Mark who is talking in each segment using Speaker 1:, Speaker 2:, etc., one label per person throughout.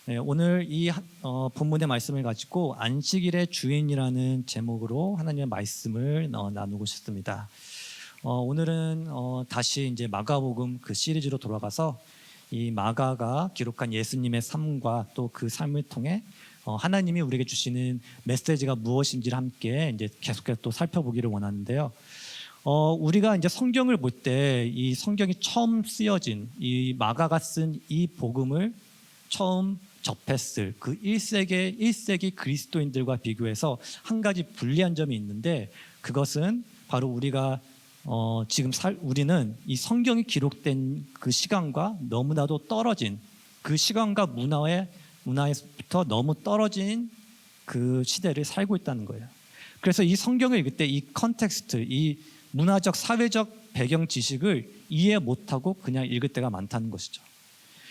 Speaker 1: 네, 오늘 이 본문의 말씀을 가지고 안식일의 주인이라는 제목으로 하나님의 말씀을 나누고 싶습니다. 오늘은 다시 이제 마가복음 그 시리즈로 돌아가서 이 마가가 기록한 예수님의 삶과 또 그 삶을 통해 하나님이 우리에게 주시는 메시지가 무엇인지를 함께 이제 계속해서 또 살펴보기를 원하는데요. 우리가 이제 성경을 볼 때 이 성경이 처음 쓰여진 이 마가가 쓴 이 복음을 처음 접했을 그 1세기 그리스도인들과 비교해서 한 가지 불리한 점이 있는데, 그것은 바로 우리가 우리는 이 성경이 기록된 그 시간과 너무나도 떨어진, 그 시간과 문화에서부터 너무 떨어진 그 시대를 살고 있다는 거예요. 그래서 이 성경을 읽을 때 이 컨텍스트, 이 문화적 사회적 배경 지식을 이해 못하고 그냥 읽을 때가 많다는 것이죠.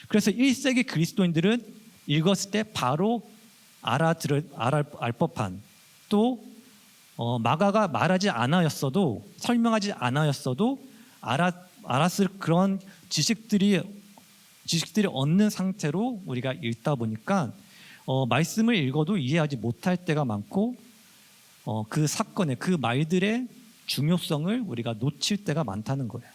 Speaker 1: 그래서 1세기 그리스도인들은 읽었을 때 바로 알 법한, 또 마가가 말하지 않았어도, 설명하지 않았어도 알았을 그런 지식들이 얻는 상태로 우리가 읽다 보니까 말씀을 읽어도 이해하지 못할 때가 많고, 그 사건의 그 말들의 중요성을 우리가 놓칠 때가 많다는 거예요.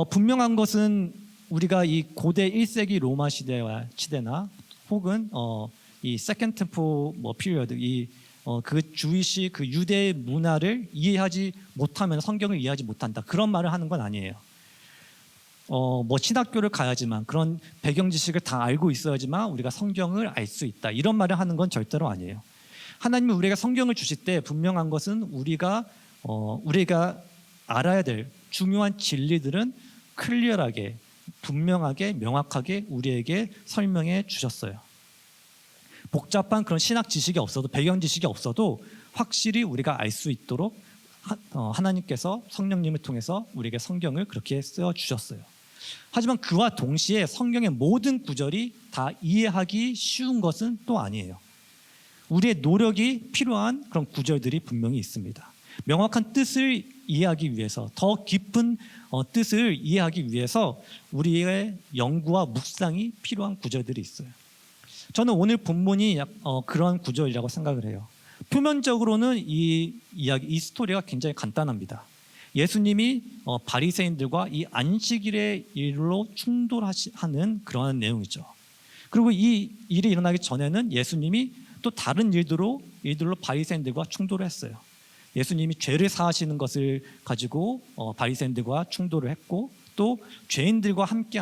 Speaker 1: 분명한 것은 우리가 이 고대 1세기 로마 시대나 혹은 이 세컨드 템플 피리어드, 그 주이시 그 유대의 문화를 이해하지 못하면 성경을 이해하지 못한다, 그런 말을 하는 건 아니에요. 신학교를 가야지만, 그런 배경 지식을 다 알고 있어야지만 우리가 성경을 알 수 있다, 이런 말을 하는 건 절대로 아니에요. 하나님이 우리에게 성경을 주실 때 분명한 것은 우리가 알아야 될 중요한 진리들은 클리어하게, 분명하게, 명확하게 우리에게 설명해 주셨어요. 복잡한 그런 신학 지식이 없어도, 배경 지식이 없어도 확실히 우리가 알 수 있도록 하나님께서 성령님을 통해서 우리에게 성경을 그렇게 쓰어 주셨어요. 하지만 그와 동시에 성경의 모든 구절이 다 이해하기 쉬운 것은 또 아니에요. 우리의 노력이 필요한 그런 구절들이 분명히 있습니다. 명확한 뜻을 이해하기 위해서, 더 깊은 뜻을 이해하기 위해서 우리의 연구와 묵상이 필요한 구절들이 있어요. 저는 오늘 본문이 그러한 구절이라고 생각을 해요. 표면적으로는 이 스토리가 굉장히 간단합니다. 예수님이 바리새인들과 이 안식일의 일로 충돌하는 그러한 내용이죠. 그리고 이 일이 일어나기 전에는 예수님이 또 다른 일들로 바리새인들과 충돌을 했어요. 예수님이 죄를 사하시는 것을 가지고 바리새인들과 충돌을 했고, 또 죄인들과 함께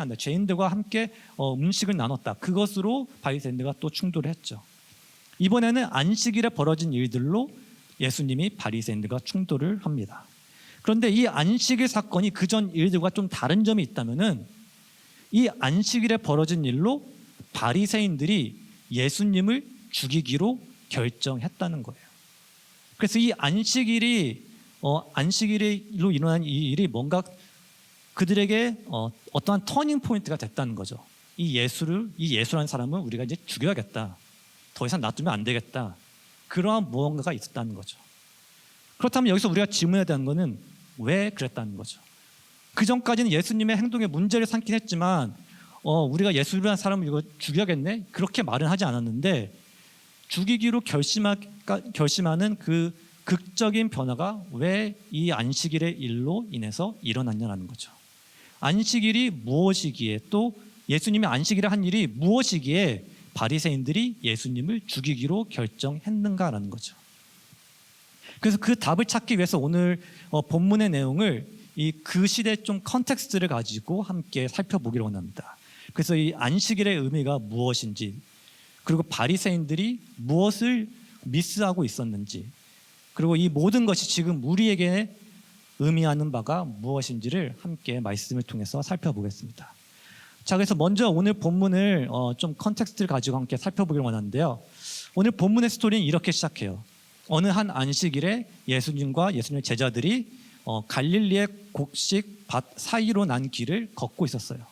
Speaker 1: 음식을 나눴다, 그것으로 바리새인들과 또 충돌을 했죠. 이번에는 안식일에 벌어진 일들로 예수님이 바리새인들과 충돌을 합니다. 그런데 이 안식일 사건이 그전 일들과 좀 다른 점이 있다면은, 이 안식일에 벌어진 일로 바리새인들이 예수님을 죽이기로 결정했다는 거예요. 그래서 이 안식일로 일어난 이 일이 뭔가 그들에게 어떠한 터닝 포인트가 됐다는 거죠. 이 예수라는 사람은 우리가 이제 죽여야겠다, 더 이상 놔두면 안 되겠다, 그러한 무언가가 있었다는 거죠. 그렇다면 여기서 우리가 질문해야 되는 것은 왜 그랬다는 거죠. 그 전까지는 예수님의 행동에 문제를 삼긴 했지만 우리가 예수라는 사람을 이거 죽여야겠네, 그렇게 말은 하지 않았는데, 죽이기로 결심하는 그 극적인 변화가 왜 이 안식일의 일로 인해서 일어났냐는 거죠. 안식일이 무엇이기에, 또 예수님이 안식일에 한 일이 무엇이기에 바리새인들이 예수님을 죽이기로 결정했는가라는 거죠. 그래서 그 답을 찾기 위해서 오늘 본문의 내용을 그 시대의 좀 컨텍스트를 가지고 함께 살펴보기를 원합니다. 그래서 이 안식일의 의미가 무엇인지, 그리고 바리새인들이 무엇을 미스하고 있었는지, 그리고 이 모든 것이 지금 우리에게 의미하는 바가 무엇인지를 함께 말씀을 통해서 살펴보겠습니다. 자, 그래서 먼저 오늘 본문을 좀 컨텍스트를 가지고 함께 살펴보기를 원하는데요. 오늘 본문의 스토리는 이렇게 시작해요. 어느 한 안식일에 예수님과 예수님의 제자들이 갈릴리의 곡식 밭 사이로 난 길을 걷고 있었어요.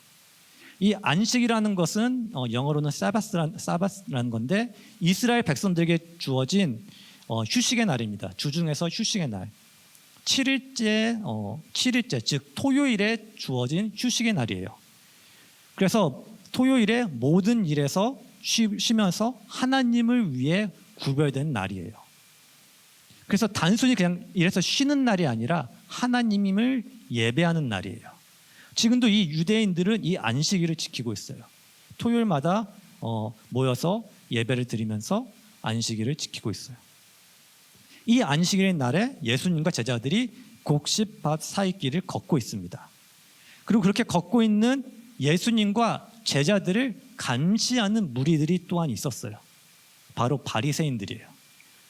Speaker 1: 이 안식이라는 것은 영어로는 사바스라는 건데, 이스라엘 백성들에게 주어진 휴식의 날입니다. 주중에서 휴식의 날, 7일째, 즉 토요일에 주어진 휴식의 날이에요. 그래서 토요일에 모든 일에서 쉬면서 하나님을 위해 구별된 날이에요. 그래서 단순히 그냥 일에서 쉬는 날이 아니라 하나님을 예배하는 날이에요. 지금도 이 유대인들은 이 안식일을 지키고 있어요. 토요일마다 모여서 예배를 드리면서 안식일을 지키고 있어요. 이 안식일의 날에 예수님과 제자들이 곡식밭 사이길을 걷고 있습니다. 그리고 그렇게 걷고 있는 예수님과 제자들을 감시하는 무리들이 또한 있었어요. 바로 바리새인들이에요.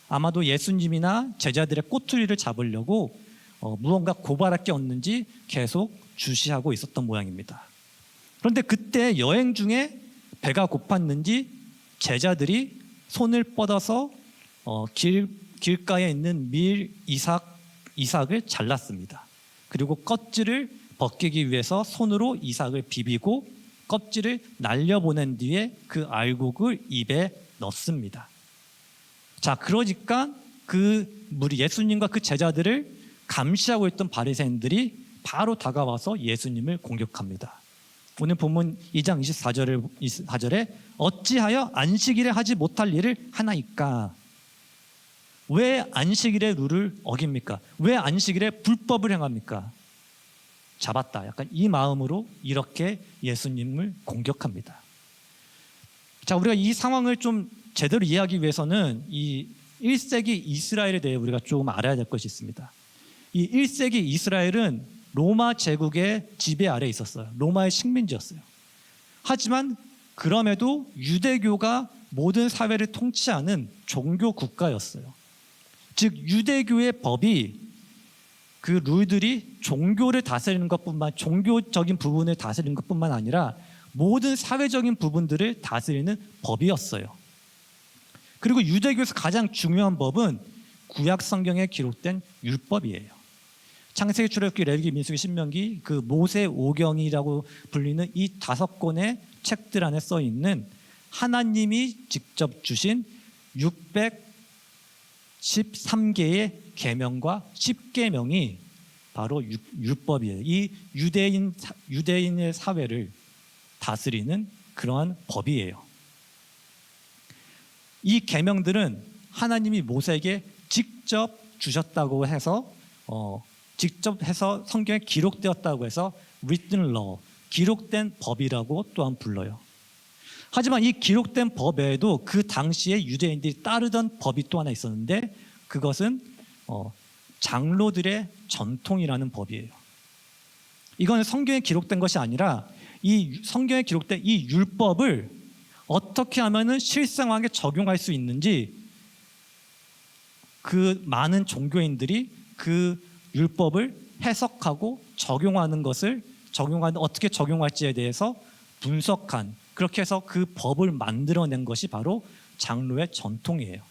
Speaker 1: 아마도 예수님이나 제자들의 꼬투리를 잡으려고 무언가 고발할 게 없는지 계속 주시하고 있었던 모양입니다. 그런데 그때 여행 중에 배가 고팠는지 제자들이 손을 뻗어서 길가에 있는 밀 이삭을 잘랐습니다. 그리고 껍질을 벗기기 위해서 손으로 이삭을 비비고 껍질을 날려보낸 뒤에 그 알곡을 입에 넣습니다. 자, 그러니까 예수님과 그 제자들을 감시하고 있던 바리새인들이 바로 다가와서 예수님을 공격합니다. 오늘 본문 2장 24절에 어찌하여 안식일에 하지 못할 일을 하나이까? 왜 안식일의 룰을 어깁니까? 왜 안식일에 불법을 행합니까? 잡았다. 약간 이 마음으로 이렇게 예수님을 공격합니다. 자, 우리가 이 상황을 좀 제대로 이해하기 위해서는 이 1세기 이스라엘에 대해 우리가 조금 알아야 될 것이 있습니다. 이 1세기 이스라엘은 로마 제국의 지배 아래에 있었어요. 로마의 식민지였어요. 하지만 그럼에도 유대교가 모든 사회를 통치하는 종교 국가였어요. 즉 유대교의 법이 그 룰들이 종교를 다스리는 것뿐만 종교적인 부분을 다스리는 것뿐만 아니라 모든 사회적인 부분들을 다스리는 법이었어요. 그리고 유대교에서 가장 중요한 법은 구약 성경에 기록된 율법이에요. 창세기, 출애굽기, 레위기, 민수기, 신명기, 그 모세 오경이라고 불리는 이 5권의 책들 안에 써 있는 하나님이 직접 주신 613개의 계명과 10계명이 바로 율법이에요. 이 유대인의 사회를 다스리는 그러한 법이에요. 이 계명들은 하나님이 모세에게 직접 주셨다고 해서 직접 해서 성경에 기록되었다고 해서 written law, 기록된 법이라고 또한 불러요. 하지만 이 기록된 법 외에도 그 당시에 유대인들이 따르던 법이 또 하나 있었는데 그것은 장로들의 전통이라는 법이에요. 이건 성경에 기록된 것이 아니라 이 성경에 기록된 이 율법을 어떻게 하면은 실생활에 적용할 수 있는지 그 많은 종교인들이 그 율법을 해석하고 어떻게 적용할지에 대해서 분석한, 그렇게 해서 그 법을 만들어낸 것이 바로 장로의 전통이에요.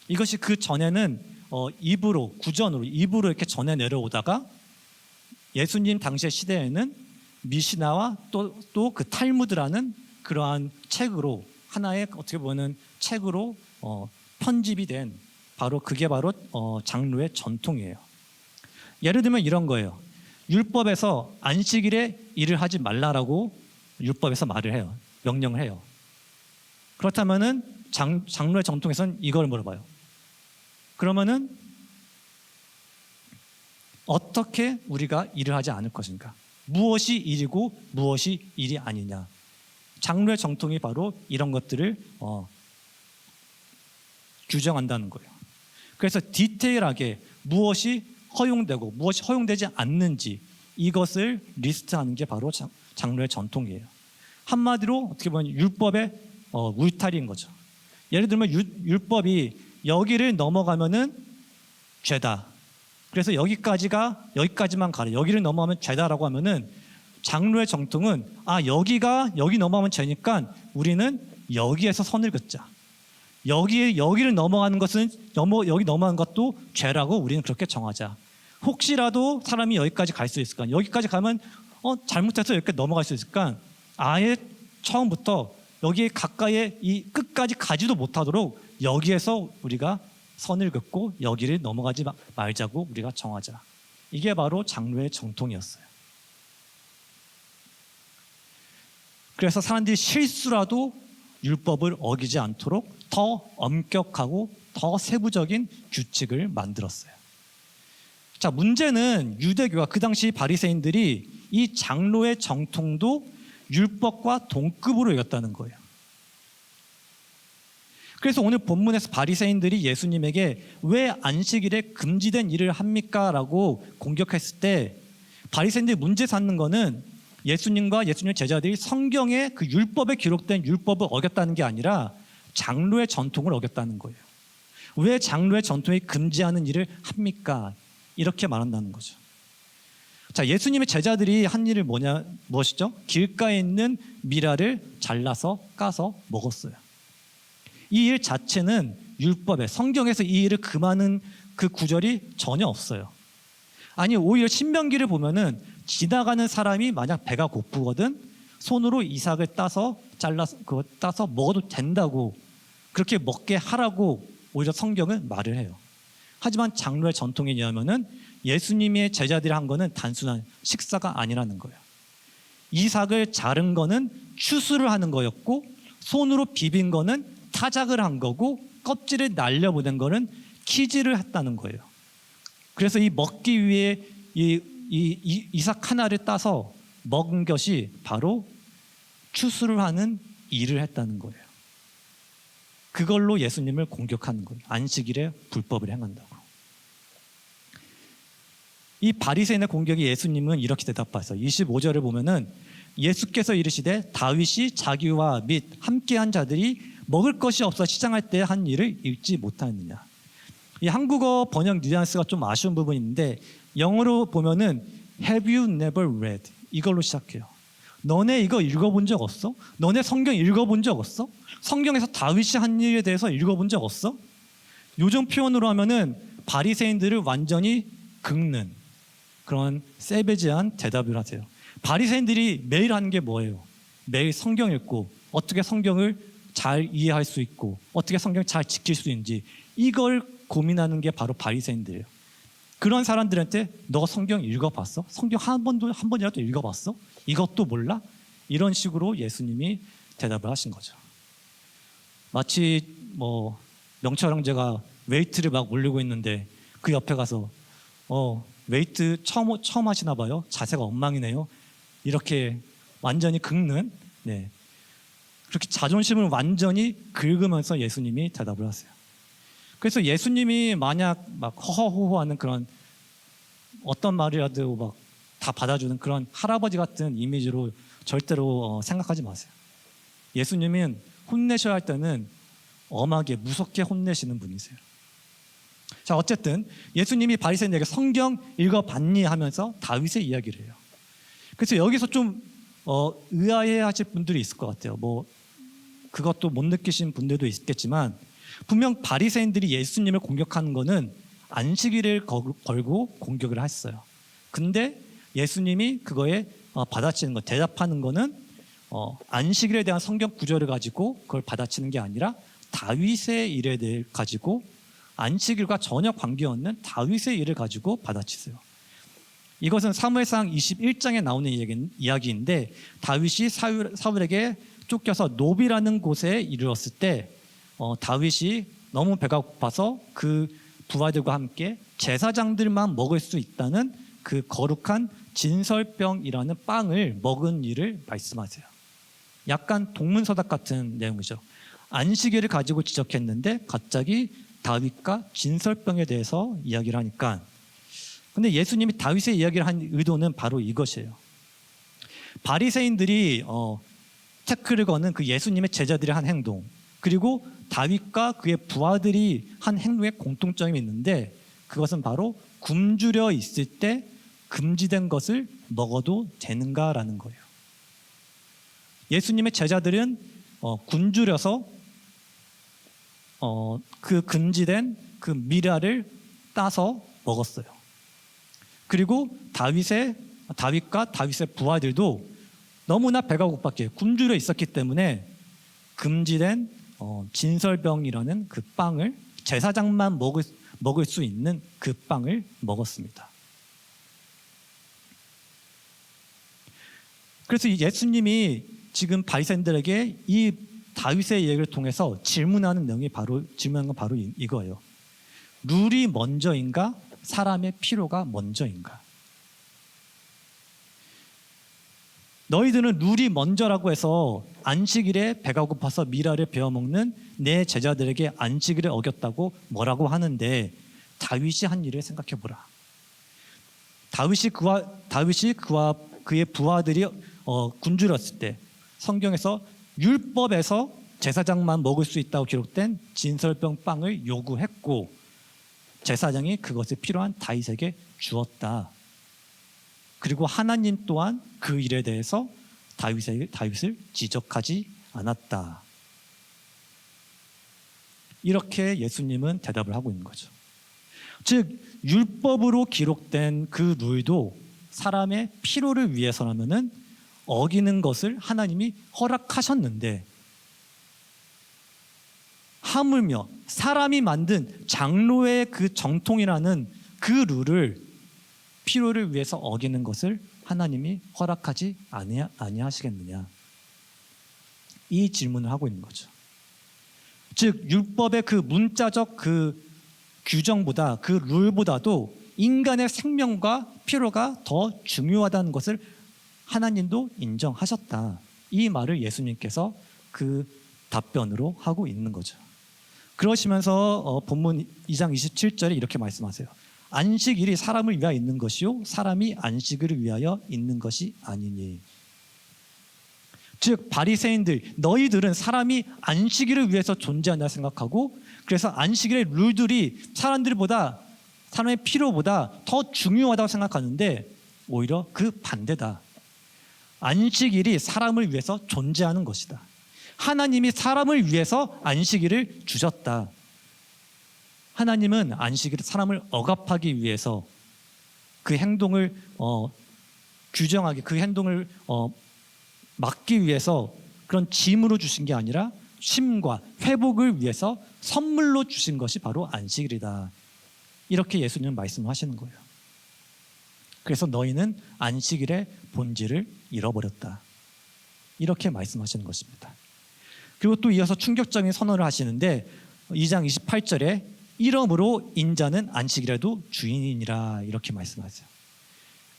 Speaker 1: 이것이 그 전에는 구전으로 입으로 이렇게 전해 내려오다가 예수님 당시의 시대에는 미시나와 또 그 탈무드라는 그러한 책으로 하나의 어떻게 보면 책으로 편집이 된 그게 바로 장로의 전통이에요. 예를 들면 이런 거예요. 율법에서 안식일에 일을 하지 말라라고 율법에서 말을 해요. 명령을 해요. 그렇다면은 장로의 전통에서는 이걸 물어봐요. 그러면은 어떻게 우리가 일을 하지 않을 것인가? 무엇이 일이고 무엇이 일이 아니냐? 장로의 정통이 바로 이런 것들을 규정한다는 거예요. 그래서 디테일하게 무엇이 허용되고 무엇이 허용되지 않는지 이것을 리스트하는 게 바로 장로의 전통이에요. 한마디로 어떻게 보면 율법의 울타리인 거죠. 예를 들면 율법이 여기를 넘어가면은 죄다. 그래서 여기까지만 가래. 여기를 넘어가면 죄다라고 하면은 장로의 정통은 여기 넘어가면 죄니까 우리는 여기에서 선을 긋자. 여기를 넘어가는 것은 여기 넘어가는 것도 죄라고 우리는 그렇게 정하자. 혹시라도 사람이 여기까지 갈 수 있을까? 여기까지 가면 잘못해서 여기까지 넘어갈 수 있을까? 아예 처음부터 여기에 가까이에 이 끝까지 가지도 못하도록 여기에서 우리가 선을 긋고 여기를 넘어가지 말자고 우리가 정하자. 이게 바로 장로의 정통이었어요. 그래서 사람들이 실수라도 율법을 어기지 않도록 더 엄격하고 더 세부적인 규칙을 만들었어요. 자, 문제는 유대교와 그 당시 바리새인들이 이 장로의 정통도 율법과 동급으로 여겼다는 거예요. 그래서 오늘 본문에서 바리새인들이 예수님에게 왜 안식일에 금지된 일을 합니까? 라고 공격했을 때 바리새인들이 문제 삼는 거는 예수님과 예수님의 제자들이 성경에 그 율법에 기록된 율법을 어겼다는 게 아니라 장로의 전통을 어겼다는 거예요. 왜 장로의 전통이 금지하는 일을 합니까? 이렇게 말한다는 거죠. 자, 예수님의 제자들이 한 일을 무엇이죠? 길가에 있는 미라를 잘라서 까서 먹었어요. 이 일 자체는 율법에, 성경에서 이 일을 금하는 그 구절이 전혀 없어요. 아니, 오히려 신명기를 보면은 지나가는 사람이 만약 배가 고프거든 손으로 이삭을 따서 잘라서 그거 따서 먹어도 된다고, 그렇게 먹게 하라고 오히려 성경은 말을 해요. 하지만 장로의 전통에 의하면은 예수님의 제자들이 한 거는 단순한 식사가 아니라는 거예요. 이삭을 자른 거는 추수를 하는 거였고, 손으로 비빈 거는 타작을 한 거고, 껍질을 날려보낸 거는 키질을 했다는 거예요. 그래서 이 먹기 위해 이삭 하나를 따서 먹은 것이 바로 추수를 하는 일을 했다는 거예요. 그걸로 예수님을 공격하는 거예요. 안식일에 불법을 행한다고. 이 바리새인의 공격이 예수님은 이렇게 대답하세요. 25절을 보면은 예수께서 이르시되 다윗이 자기와 및 함께한 자들이 먹을 것이 없어 시장할 때 한 일을 읽지 못하느냐. 이 한국어 번역 뉘앙스가 좀 아쉬운 부분이 있는데 영어로 보면은 Have you never read? 이걸로 시작해요. 너네 이거 읽어본 적 없어? 너네 성경 읽어본 적 없어? 성경에서 다윗이 한 일에 대해서 읽어본 적 없어? 요즘 표현으로 하면은 바리새인들을 완전히 긁는 그런 세베지한 대답을 하세요. 바리새인들이 매일 하는 게 뭐예요? 매일 성경 읽고 어떻게 성경을 잘 이해할 수 있고 어떻게 성경을 잘 지킬 수 있는지 이걸 고민하는 게 바로 바리새인들이에요. 그런 사람들한테 너 성경 읽어봤어? 성경 한 번이라도 읽어봤어? 이것도 몰라? 이런 식으로 예수님이 대답을 하신 거죠. 마치 명철 형제가 웨이트를 막 올리고 있는데 그 옆에 가서 웨이트 처음 하시나 봐요. 자세가 엉망이네요. 이렇게 완전히 긁는, 그렇게 자존심을 완전히 긁으면서 예수님이 대답을 하세요. 그래서 예수님이 만약 막 허허호호하는 그런 어떤 말이라도 막 다 받아주는 그런 할아버지 같은 이미지로 절대로 생각하지 마세요. 예수님은 혼내셔야 할 때는 엄하게 무섭게 혼내시는 분이세요. 자, 어쨌든 예수님이 바리새인에게 성경 읽어봤니 하면서 다윗의 이야기를 해요. 그래서 여기서 좀 의아해하실 분들이 있을 것 같아요. 그것도 못 느끼신 분들도 있겠지만 분명 바리새인들이 예수님을 공격하는 거는 안식일을 걸고 공격을 했어요. 근데 예수님이 그거에 받아치는 거, 대답하는 거는 안식일에 대한 성경 구절을 가지고 그걸 받아치는 게 아니라 다윗의 일에 대해 가지고 안식일과 전혀 관계없는 다윗의 일을 가지고 받아치세요. 이것은 사무엘상 21장에 나오는 이야기인데 다윗이 사울에게 쫓겨서 노비라는 곳에 이르렀을 때 다윗이 너무 배가 고파서 그 부하들과 함께 제사장들만 먹을 수 있다는 그 거룩한 진설병이라는 빵을 먹은 일을 말씀하세요. 약간 동문서답 같은 내용이죠. 안식일을 가지고 지적했는데 갑자기 다윗과 진설병에 대해서 이야기를 하니까, 근데 예수님이 다윗의 이야기를 한 의도는 바로 이것이에요. 바리새인들이 태클을 거는 그 예수님의 제자들이 한 행동, 그리고 다윗과 그의 부하들이 한 행동에 공통점이 있는데 그것은 바로 굶주려 있을 때 금지된 것을 먹어도 되는가라는 거예요. 예수님의 제자들은 굶주려서 그 금지된 그 미라를 따서 먹었어요. 그리고 다윗과 다윗의 부하들도 너무나 배가 고팠기에 굶주려 있었기 때문에 금지된 진설병이라는 그 빵을, 제사장만 먹을 수 있는 그 빵을 먹었습니다. 그래서 예수님이 지금 바리새인들에게 이 다윗의 얘기를 통해서 질문하는 건 바로 이거예요. 룰이 먼저인가? 사람의 필요가 먼저인가? 너희들은 룰이 먼저라고 해서 안식일에 배가 고파서 미라를 베어먹는 내 제자들에게 안식일을 어겼다고 뭐라고 하는데, 다윗이 한 일을 생각해보라. 다윗이 그와 그의 부하들이 굶주렸을 때 성경에서 율법에서 제사장만 먹을 수 있다고 기록된 진설병 빵을 요구했고, 제사장이 그것에 필요한 다윗에게 주었다. 그리고 하나님 또한 그 일에 대해서 다윗을 지적하지 않았다. 이렇게 예수님은 대답을 하고 있는 거죠. 즉 율법으로 기록된 그 룰도 사람의 필요를 위해서라면은 어기는 것을 하나님이 허락하셨는데, 하물며 사람이 만든 장로의 그 정통이라는 그 룰을 필요를 위해서 어기는 것을 하나님이 허락하지 아니하시겠느냐, 이 질문을 하고 있는 거죠. 즉 율법의 그 문자적 그 규정보다, 그 룰보다도 인간의 생명과 필요가 더 중요하다는 것을 하나님도 인정하셨다. 이 말을 예수님께서 그 답변으로 하고 있는 거죠. 그러시면서 본문 2장 27절에 이렇게 말씀하세요. 안식일이 사람을 위하여 있는 것이요 사람이 안식일을 위하여 있는 것이 아니니. 즉 바리새인들, 너희들은 사람이 안식일을 위해서 존재한다 생각하고, 그래서 안식일의 룰들이 사람의 필요보다 더 중요하다고 생각하는데, 오히려 그 반대다. 안식일이 사람을 위해서 존재하는 것이다. 하나님이 사람을 위해서 안식일을 주셨다. 하나님은 안식일을 사람을 억압하기 위해서 그 행동을 규정하기, 그 행동을 막기 위해서 그런 짐으로 주신 게 아니라 쉼과 회복을 위해서 선물로 주신 것이 바로 안식일이다. 이렇게 예수님은 말씀하시는 거예요. 그래서 너희는 안식일의 본질을 잃어버렸다. 이렇게 말씀하시는 것입니다. 그리고 또 이어서 충격적인 선언을 하시는데 2장 28절에 이러므로 인자는 안식일에도 주인이니라, 이렇게 말씀하세요.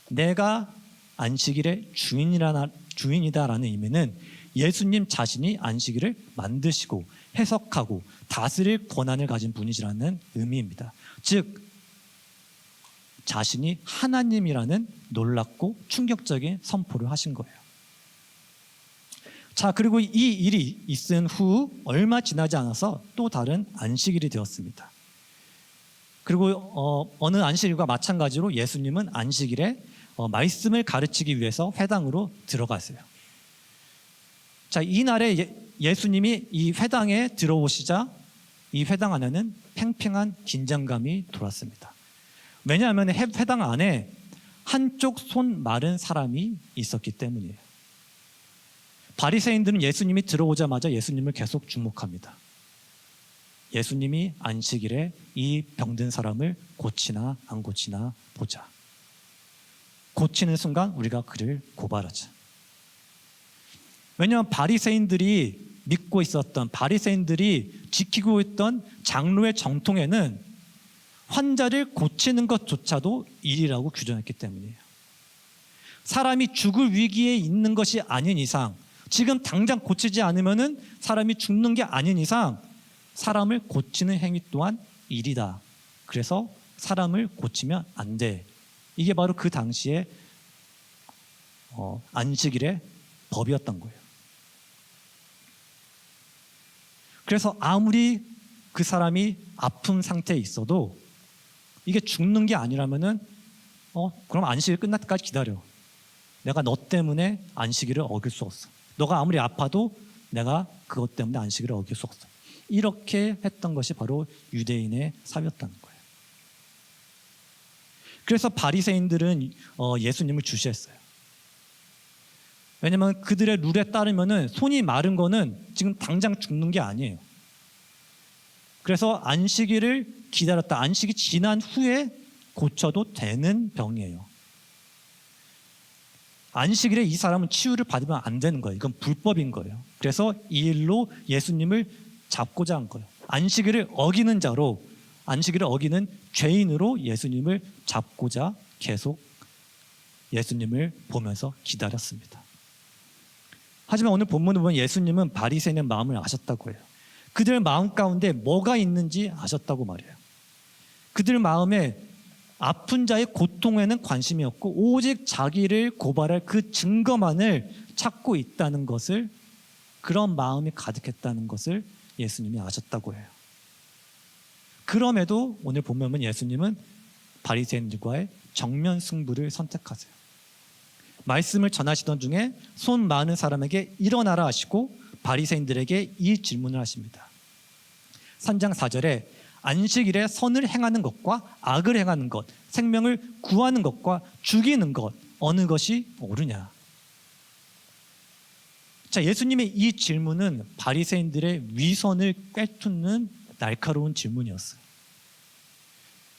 Speaker 1: 내가 안식일의 주인이다라는 의미는 예수님 자신이 안식일을 만드시고 해석하고 다스릴 권한을 가진 분이시라는 의미입니다. 즉 자신이 하나님이라는 놀랍고 충격적인 선포를 하신 거예요. 자, 그리고 이 일이 있은 후 얼마 지나지 않아서 또 다른 안식일이 되었습니다. 그리고 어느 안식일과 마찬가지로 예수님은 안식일에 말씀을 가르치기 위해서 회당으로 들어가세요. 자, 이날에 예수님이 이 회당에 들어오시자 이 회당 안에는 팽팽한 긴장감이 돌았습니다. 왜냐하면 회당 안에 한쪽 손 마른 사람이 있었기 때문이에요. 바리새인들은 예수님이 들어오자마자 예수님을 계속 주목합니다. 예수님이 안식일에 이 병든 사람을 고치나 안 고치나 보자. 고치는 순간 우리가 그를 고발하자. 왜냐하면 바리새인들이 믿고 있었던, 바리새인들이 지키고 있던 장로의 정통에는 환자를 고치는 것조차도 일이라고 규정했기 때문이에요. 사람이 죽을 위기에 있는 것이 아닌 이상, 지금 당장 고치지 않으면은 사람이 죽는 게 아닌 이상 사람을 고치는 행위 또한 일이다. 그래서 사람을 고치면 안 돼. 이게 바로 그 당시에 안식일의 법이었던 거예요. 그래서 아무리 그 사람이 아픈 상태에 있어도 이게 죽는 게 아니라면은 그럼 안식일 끝날 때까지 기다려. 내가 너 때문에 안식일을 어길 수 없어. 너가 아무리 아파도 내가 그것 때문에 안식일을 어길 수 없어. 이렇게 했던 것이 바로 유대인의 삶이었다는 거예요. 그래서 바리새인들은 예수님을 주시했어요. 왜냐하면 그들의 룰에 따르면은 손이 마른 거는 지금 당장 죽는 게 아니에요. 그래서 안식일을 기다렸다, 안식이 지난 후에 고쳐도 되는 병이에요. 안식일에 이 사람은 치유를 받으면 안 되는 거예요. 이건 불법인 거예요. 그래서 이 일로 예수님을 잡고자 한 거예요. 안식일을 어기는 자로, 안식일을 어기는 죄인으로 예수님을 잡고자 계속 예수님을 보면서 기다렸습니다. 하지만 오늘 본문을 보면 예수님은 바리새인의 마음을 아셨다고 해요. 그들 마음 가운데 뭐가 있는지 아셨다고 말해요. 그들 마음에 아픈 자의 고통에는 관심이 없고 오직 자기를 고발할 그 증거만을 찾고 있다는 것을, 그런 마음이 가득했다는 것을 예수님이 아셨다고 해요. 그럼에도 오늘 보면 예수님은 바리새인들과의 정면 승부를 선택하세요. 말씀을 전하시던 중에 손 많은 사람에게 일어나라 하시고 바리새인들에게 이 질문을 하십니다. 3장 4절에 안식일에 선을 행하는 것과 악을 행하는 것, 생명을 구하는 것과 죽이는 것, 어느 것이 옳으냐? 자, 예수님의 이 질문은 바리새인들의 위선을 꿰뚫는 날카로운 질문이었어요.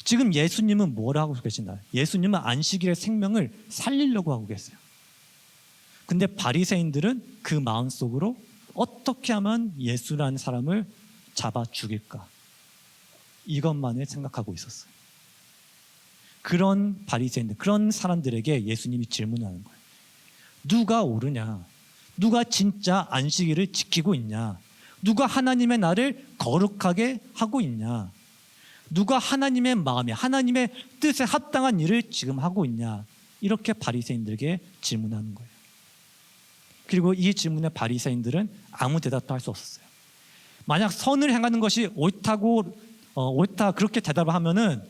Speaker 1: 지금 예수님은 뭘 하고 계시나요? 예수님은 안식일의 생명을 살리려고 하고 계세요. 근데 바리새인들은 그 마음속으로 어떻게 하면 예수라는 사람을 잡아 죽일까? 이것만을 생각하고 있었어요. 그런 바리새인들, 그런 사람들에게 예수님이 질문하는 거예요. 누가 옳으냐? 누가 진짜 안식일을 지키고 있냐? 누가 하나님의 나를 거룩하게 하고 있냐? 누가 하나님의 마음에, 하나님의 뜻에 합당한 일을 지금 하고 있냐? 이렇게 바리새인들에게 질문하는 거예요. 그리고 이 질문에 바리새인들은 아무 대답도 할 수 없었어요. 만약 선을 행하는 것이 옳다 그렇게 대답을 하면은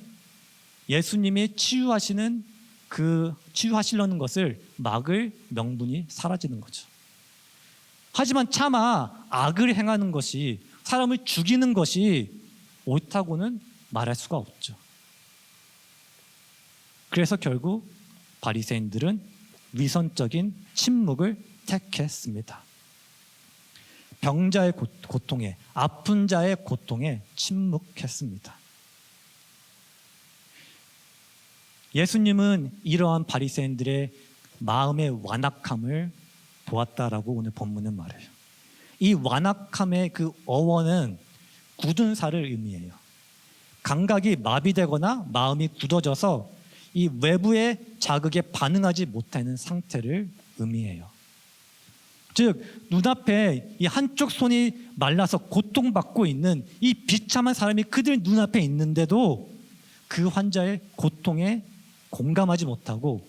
Speaker 1: 예수님이 치유하시려는 것을 막을 명분이 사라지는 거죠. 하지만 차마 악을 행하는 것이, 사람을 죽이는 것이 옳다고는 말할 수가 없죠. 그래서 결국 바리새인들은 위선적인 침묵을 택했습니다. 병자의 고통에, 아픈 자의 고통에 침묵했습니다. 예수님은 이러한 바리새인들의 마음의 완악함을 보았다라고 오늘 본문은 말해요. 이 완악함의 그 어원은 굳은 살을 의미해요. 감각이 마비되거나 마음이 굳어져서 이 외부의 자극에 반응하지 못하는 상태를 의미해요. 즉 눈앞에 이 한쪽 손이 말라서 고통받고 있는 이 비참한 사람이 그들 눈앞에 있는데도 그 환자의 고통에 공감하지 못하고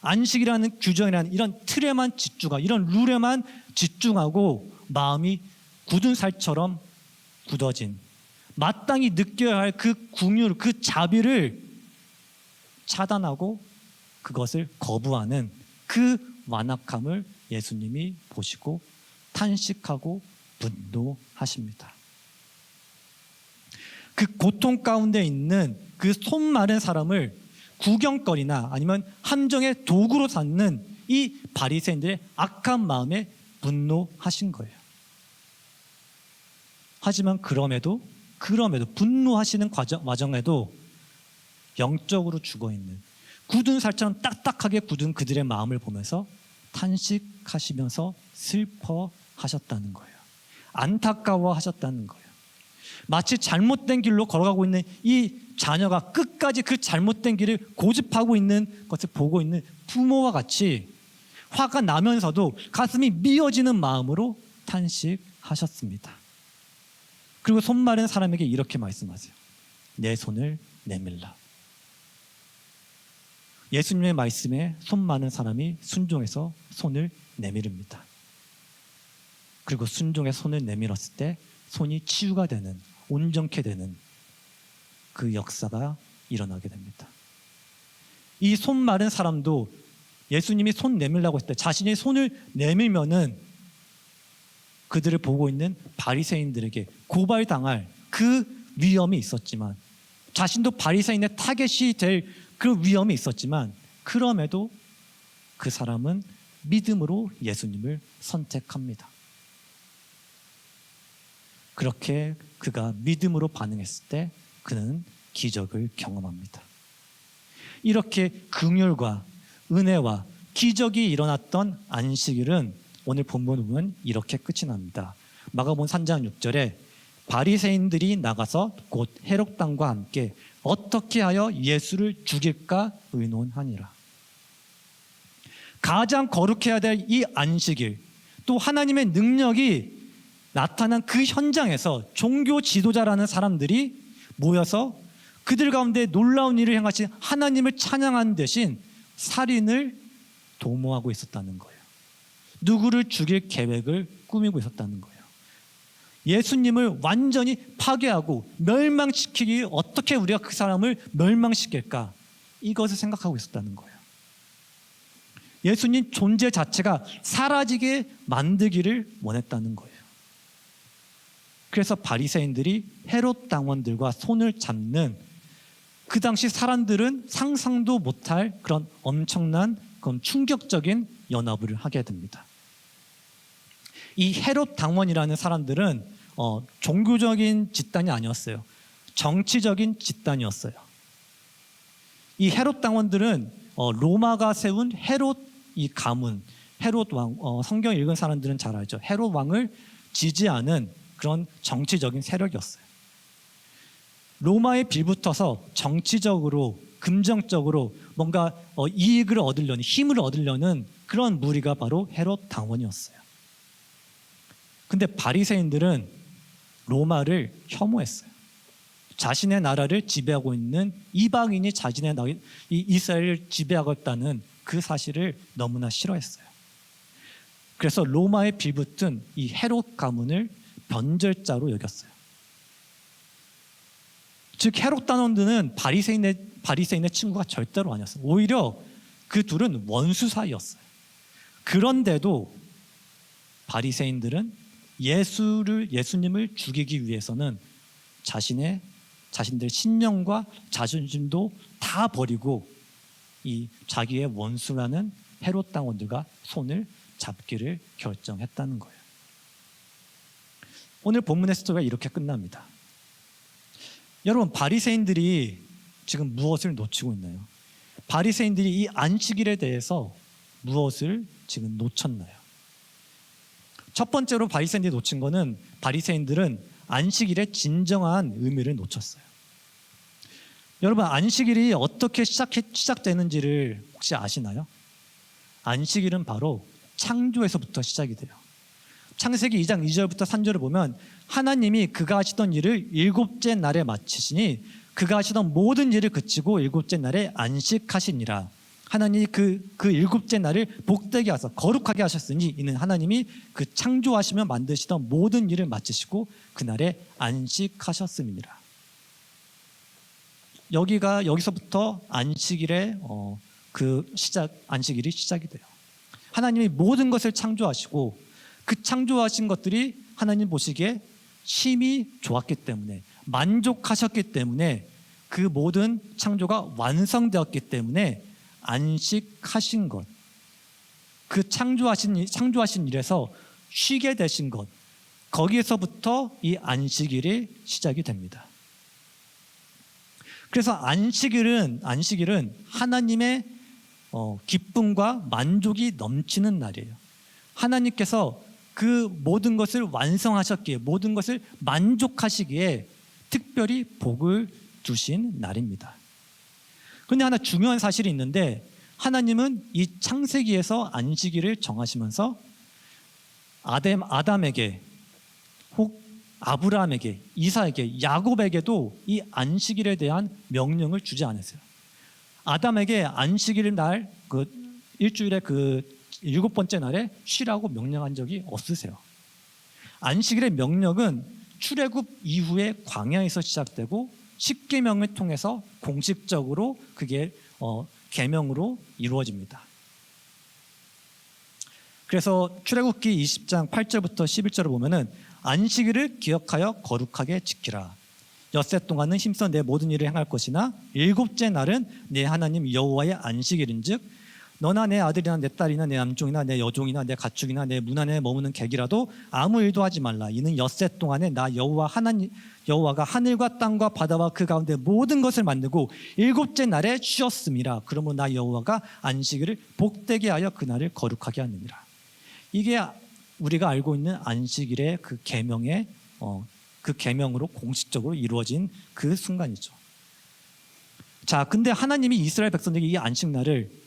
Speaker 1: 안식이라는 규정이라는 이런 틀에만 집중하고, 이런 룰에만 집중하고 마음이 굳은 살처럼 굳어진, 마땅히 느껴야 할 그 긍휼, 그 자비를 차단하고 그것을 거부하는 그 완악함을 예수님이 보시고 탄식하고 분노하십니다. 그 고통 가운데 있는 그 손 마른 사람을 구경거리나 아니면 함정의 도구로 삼는 이 바리새인들의 악한 마음에 분노하신 거예요. 하지만 그럼에도 분노하시는 과정에도 영적으로 죽어있는 굳은 살처럼 딱딱하게 굳은 그들의 마음을 보면서 탄식하시면서 슬퍼하셨다는 거예요. 안타까워하셨다는 거예요. 마치 잘못된 길로 걸어가고 있는 이 자녀가 끝까지 그 잘못된 길을 고집하고 있는 것을 보고 있는 부모와 같이 화가 나면서도 가슴이 미어지는 마음으로 탄식하셨습니다. 그리고 손 마른 사람에게 이렇게 말씀하세요. 내 손을 내밀라. 예수님의 말씀에 손 많은 사람이 순종해서 손을 내밀습니다. 그리고 순종해 손을 내밀었을 때 손이 치유가 되는, 온전케 되는 그 역사가 일어나게 됩니다. 이 손 마른 사람도 예수님이 손 내밀라고 했을 때 자신이 손을 내밀면은 그들을 보고 있는 바리새인들에게 고발당할 그 위험이 있었지만, 자신도 바리새인의 타겟이 될 그 위험이 있었지만, 그럼에도 그 사람은 믿음으로 예수님을 선택합니다. 그렇게 그가 믿음으로 반응했을 때 그는 기적을 경험합니다. 이렇게 긍휼과 은혜와 기적이 일어났던 안식일은 오늘 본문을 보면 이렇게 끝이 납니다. 마가복음 3장 6절에 바리새인들이 나가서 곧 헤롯 왕과 함께 어떻게 하여 예수를 죽일까 의논하니라. 가장 거룩해야 될 이 안식일, 또 하나님의 능력이 나타난 그 현장에서 종교 지도자라는 사람들이 모여서 그들 가운데 놀라운 일을 행하신 하나님을 찬양하는 대신 살인을 도모하고 있었다는 거예요. 누구를 죽일 계획을 꾸미고 있었다는 거예요. 예수님을 완전히 파괴하고 멸망시키기, 어떻게 우리가 그 사람을 멸망시킬까, 이것을 생각하고 있었다는 거예요. 예수님 존재 자체가 사라지게 만들기를 원했다는 거예요. 그래서 바리새인들이 헤롯 당원들과 손을 잡는, 그 당시 사람들은 상상도 못할 그런 엄청난 그런 충격적인 연합을 하게 됩니다. 이 헤롯 당원이라는 사람들은 종교적인 집단이 아니었어요. 정치적인 집단이었어요. 이 헤롯 당원들은 로마가 세운 헤롯 이 가문, 헤롯 왕, 성경 읽은 사람들은 잘 알죠. 헤롯 왕을 지지하는 그런 정치적인 세력이었어요. 로마에 빌붙어서 정치적으로, 금정적으로 뭔가 이익을 얻으려는, 힘을 얻으려는 그런 무리가 바로 헤롯 당원이었어요. 근데 바리새인들은 로마를 혐오했어요. 자신의 나라를 지배하고 있는 이방인이 자신의 이스라엘을 지배하고 있다는 그 사실을 너무나 싫어했어요. 그래서 로마에 빌붙은 이 헤롯 가문을 변절자로 여겼어요. 즉 헤롯 당원들은 바리새인의 친구가 절대로 아니었어요. 오히려 그 둘은 원수 사이였어요. 그런데도 바리새인들은 예수님을 죽이기 위해서는 자신들 신념과 자존심도 다 버리고 이 자기의 원수라는 헤롯 당원들과 손을 잡기를 결정했다는 거예요. 오늘 본문의 스토리가 이렇게 끝납니다. 여러분, 바리새인들이 지금 무엇을 놓치고 있나요? 바리새인들이 이 안식일에 대해서 무엇을 지금 놓쳤나요? 첫 번째로 바리새인들이 놓친 거는, 바리새인들은 안식일의 진정한 의미를 놓쳤어요. 여러분, 안식일이 어떻게 시작되는지를 혹시 아시나요? 안식일은 바로 창조에서부터 시작이 돼요. 창세기 2장 2절부터 3절을 보면 하나님이 그가 하시던 일을 일곱째 날에 마치시니 그가 하시던 모든 일을 그치고 일곱째 날에 안식하시니라. 하나님이 그 일곱째 날을 복되게 하사 거룩하게 하셨으니 이는 하나님이 그 창조하시며 만드시던 모든 일을 마치시고 그날에 안식하셨음이니라. 여기서부터 안식일의 안식일이 시작이 돼요. 하나님이 모든 것을 창조하시고 그 창조하신 것들이 하나님 보시기에 심히 좋았기 때문에, 만족하셨기 때문에, 그 모든 창조가 완성되었기 때문에 안식하신 것, 그 창조하신 일에서 쉬게 되신 것, 거기에서부터 이 안식일이 시작이 됩니다. 그래서 안식일은 하나님의 기쁨과 만족이 넘치는 날이에요. 하나님께서 그 모든 것을 완성하셨기에, 모든 것을 만족하시기에 특별히 복을 주신 날입니다. 그런데 하나 중요한 사실이 있는데, 하나님은 이 창세기에서 안식일을 정하시면서 아담에게, 혹 아브라함에게, 이삭에게, 야곱에게도 이 안식일에 대한 명령을 주지 않으세요. 아담에게 안식일 날, 일주일에 일곱 번째 날에 쉬라고 명령한 적이 없으세요. 안식일의 명령은 출애굽 이후에 광야에서 시작되고 십계명을 통해서 공식적으로 그게 계명으로 이루어집니다. 그래서 출애굽기 20장 8절부터 11절을 보면은 안식일을 기억하여 거룩하게 지키라. 엿새 동안은 힘써 내 모든 일을 행할 것이나 일곱째 날은 내 하나님 여호와의 안식일인즉 너나 내 아들이나 내 딸이나 내 남종이나 내 여종이나 내 가축이나 내 문 안에 머무는 객이라도 아무 일도 하지 말라. 이는 엿새 동안에 나 여호와가 하늘과 땅과 바다와 그 가운데 모든 것을 만들고 일곱째 날에 쉬었음이라. 그러므로 나 여호와가 안식일을 복되게 하여 그날을 거룩하게 하느니라. 이게 우리가 알고 있는 안식일의 그 계명의 그 계명으로 공식적으로 이루어진 그 순간이죠. 자, 근데 하나님이 이스라엘 백성들에게 이 안식날을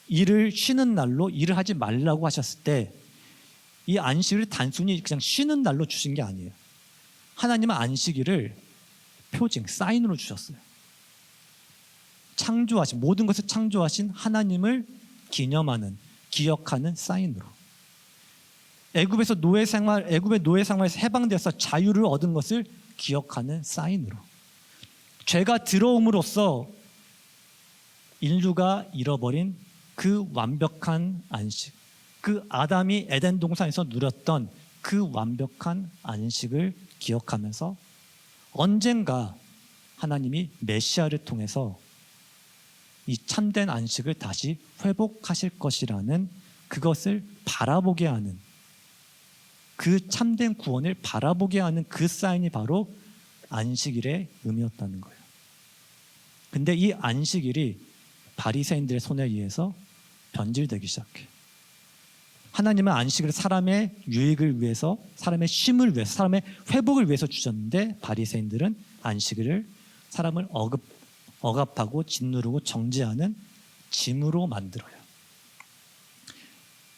Speaker 1: 일을 쉬는 날로 일을 하지 말라고 하셨을 때 이 안식일을 단순히 그냥 쉬는 날로 주신 게 아니에요. 하나님은 안식일을 표징, 사인으로 주셨어요. 창조하신, 모든 것을 창조하신 하나님을 기념하는, 기억하는 사인으로. 애굽의 노예 생활에서 해방되어서 자유를 얻은 것을 기억하는 사인으로. 죄가 들어옴으로써 인류가 잃어버린 그 완벽한 안식, 그 아담이 에덴 동산에서 누렸던 그 완벽한 안식을 기억하면서 언젠가 하나님이 메시아를 통해서 이 참된 안식을 다시 회복하실 것이라는 그것을 바라보게 하는, 그 참된 구원을 바라보게 하는 그 사인이 바로 안식일의 의미였다는 거예요. 근데 이 안식일이 바리새인들의 손에 의해서 변질되기 시작해. 하나님은 안식일을 사람의 유익을 위해서, 사람의 쉼을 위해서, 사람의 회복을 위해서 주셨는데 바리새인들은 안식일을 사람을 억압하고 짓누르고 정죄하는 짐으로 만들어요.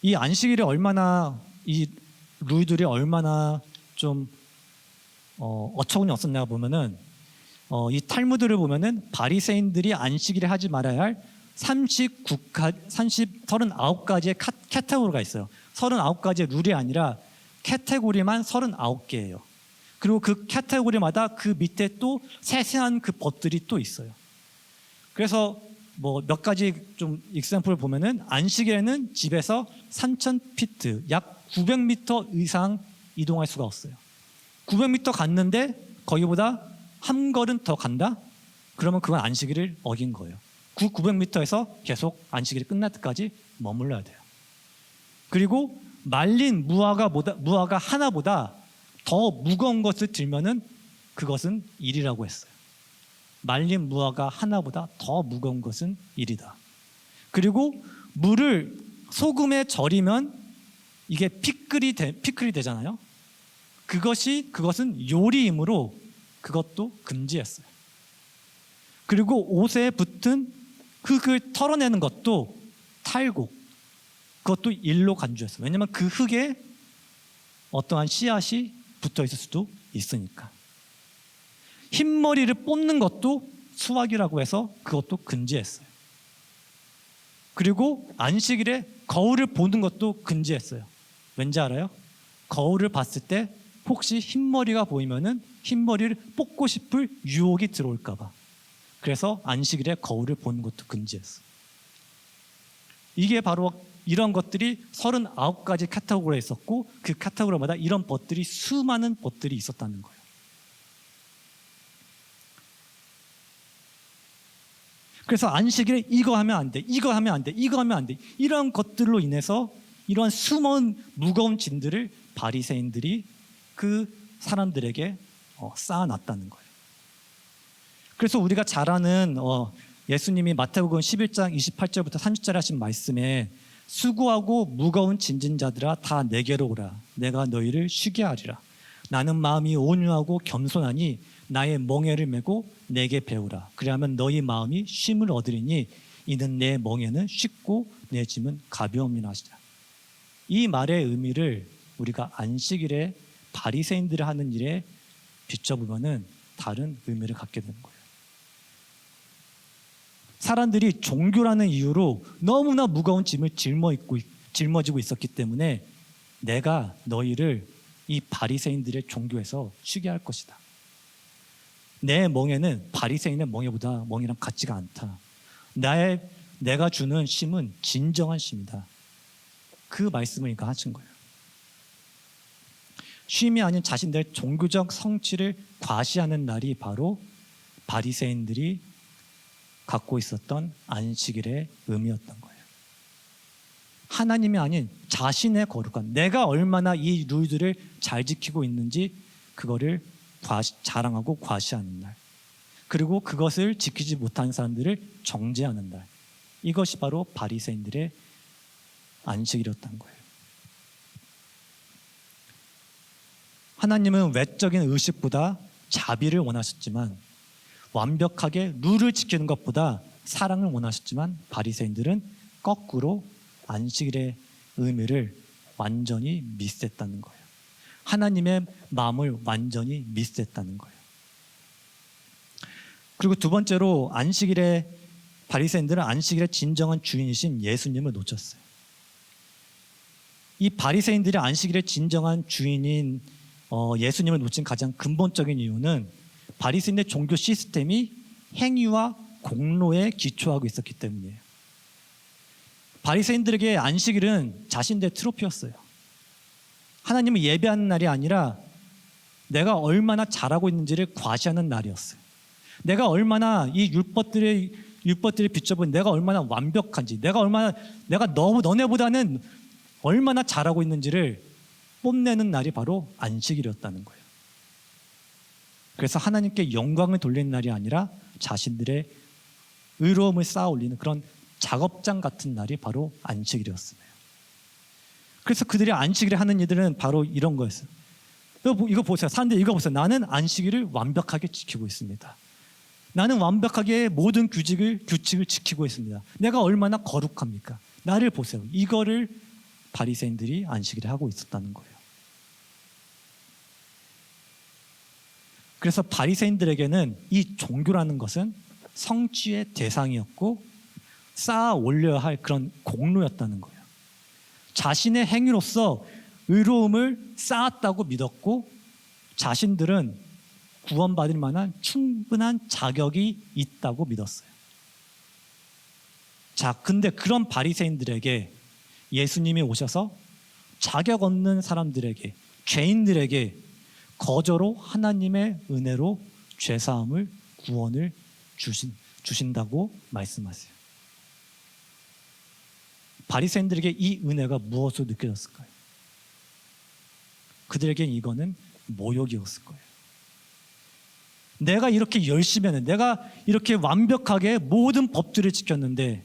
Speaker 1: 이 안식일이 얼마나, 이 룰들이 얼마나 좀 어처구니 없었나 보면은 이 탈무드를 보면은 바리새인들이 안식일에 하지 말아야 할 39가지의 카테고리가 있어요. 39가지의 룰이 아니라 카테고리만 39개예요. 그리고 그 카테고리마다 그 밑에 또 세세한 그 법들이 또 있어요. 그래서 뭐 몇 가지 좀 익샘플을 보면은 안식일에는 집에서 3,000피트, 약 900m 이상 이동할 수가 없어요. 900m 갔는데 거기보다 한 걸음 더 간다? 그러면 그건 안식일을 어긴 거예요. 900m에서 계속 안식일이 끝날 때까지 머물러야 돼요. 그리고 말린 무화과 하나보다 더 무거운 것을 들면은 그것은 일이라고 했어요. 말린 무화과 하나보다 더 무거운 것은 일이다. 그리고 물을 소금에 절이면 이게 피클이 되잖아요. 그것은 요리이므로 그것도 금지했어요. 그리고 옷에 붙은 흙을 털어내는 것도 탈곡, 그것도 일로 간주했어요. 왜냐하면 그 흙에 어떠한 씨앗이 붙어 있을 수도 있으니까. 흰머리를 뽑는 것도 수확이라고 해서 그것도 금지했어요. 그리고 안식일에 거울을 보는 것도 금지했어요. 왠지 알아요? 거울을 봤을 때 혹시 흰머리가 보이면은 흰머리를 뽑고 싶을 유혹이 들어올까 봐. 그래서 안식일에 거울을 보는 것도 금지했어요. 이게 바로 이런 것들이 39가지 카테고리가 있었고 그 카테고리마다 이런 법들이, 수많은 법들이 있었다는 거예요. 그래서 안식일에 이거 하면 안 돼, 이거 하면 안 돼, 이거 하면 안 돼, 이런 것들로 인해서 이러한 수많은 무거운 짐들을 바리새인들이 그 사람들에게 쌓아놨다는 거예요. 그래서 우리가 잘 아는 예수님이 마태복음 11장 28절부터 30절에 하신 말씀에 수고하고 무거운 짐진 자들아 다 내게로 오라. 내가 너희를 쉬게 하리라. 나는 마음이 온유하고 겸손하니 나의 멍에를 메고 내게 배우라. 그리하면 너희 마음이 쉼을 얻으리니 이는 내 멍에는 쉽고 내 짐은 가벼움이라 하시라. 이 말의 의미를 우리가 안식일에 바리새인들이 하는 일에 비춰보면은 다른 의미를 갖게 되는 거예요. 사람들이 종교라는 이유로 너무나 무거운 짐을 짊어지고 있었기 때문에 내가 너희를 이 바리새인들의 종교에서 쉬게 할 것이다. 내 멍에는 바리새인의 멍이랑 같지가 않다. 내가 주는 쉼은 진정한 쉼이다. 그 말씀을 그러니까 하신 거예요. 쉼이 아닌 자신들의 종교적 성취를 과시하는 날이 바로 바리새인들이 갖고 있었던 안식일의 의미였던 거예요. 하나님이 아닌 자신의 거룩함, 내가 얼마나 이 룰들을 잘 지키고 있는지 그거를 자랑하고 과시하는 날, 그리고 그것을 지키지 못하는 사람들을 정죄하는 날, 이것이 바로 바리새인들의 안식일이었던 거예요. 하나님은 외적인 의식보다 자비를 원하셨지만, 완벽하게 룰을 지키는 것보다 사랑을 원하셨지만, 바리새인들은 거꾸로 안식일의 의미를 완전히 미스했다는 거예요. 하나님의 마음을 완전히 미스했다는 거예요. 그리고 두 번째로 바리새인들은 안식일의 진정한 주인이신 예수님을 놓쳤어요. 이 바리새인들이 안식일의 진정한 주인인 예수님을 놓친 가장 근본적인 이유는 바리새인의 종교 시스템이 행위와 공로에 기초하고 있었기 때문이에요. 바리새인들에게 안식일은 자신들의 트로피였어요. 하나님을 예배하는 날이 아니라 내가 얼마나 잘하고 있는지를 과시하는 날이었어요. 내가 얼마나 이 율법들을 비춰본 내가 얼마나 완벽한지, 내가 너네보다는 얼마나 잘하고 있는지를 뽐내는 날이 바로 안식일이었다는 거예요. 그래서 하나님께 영광을 돌리는 날이 아니라 자신들의 의로움을 쌓아 올리는 그런 작업장 같은 날이 바로 안식일이었어요. 그래서 그들이 안식일에 하는 일들은 바로 이런 거였어요. 이거 보세요. 사람들이 이거 보세요. 나는 안식일을 완벽하게 지키고 있습니다. 나는 완벽하게 모든 규칙을 지키고 있습니다. 내가 얼마나 거룩합니까? 나를 보세요. 이거를 바리새인들이 안식일에 하고 있었다는 거예요. 그래서 바리새인들에게는 이 종교라는 것은 성취의 대상이었고 쌓아 올려야 할 그런 공로였다는 거예요. 자신의 행위로서 의로움을 쌓았다고 믿었고 자신들은 구원받을 만한 충분한 자격이 있다고 믿었어요. 자, 근데 그런 바리새인들에게 예수님이 오셔서 자격 없는 사람들에게, 죄인들에게 거저로 하나님의 은혜로 죄사함을, 구원을 주신다고 말씀하세요. 바리새인들에게 이 은혜가 무엇으로 느껴졌을까요? 그들에게 이거는 모욕이었을 거예요. 내가 이렇게 열심히 했는데, 내가 이렇게 완벽하게 모든 법들을 지켰는데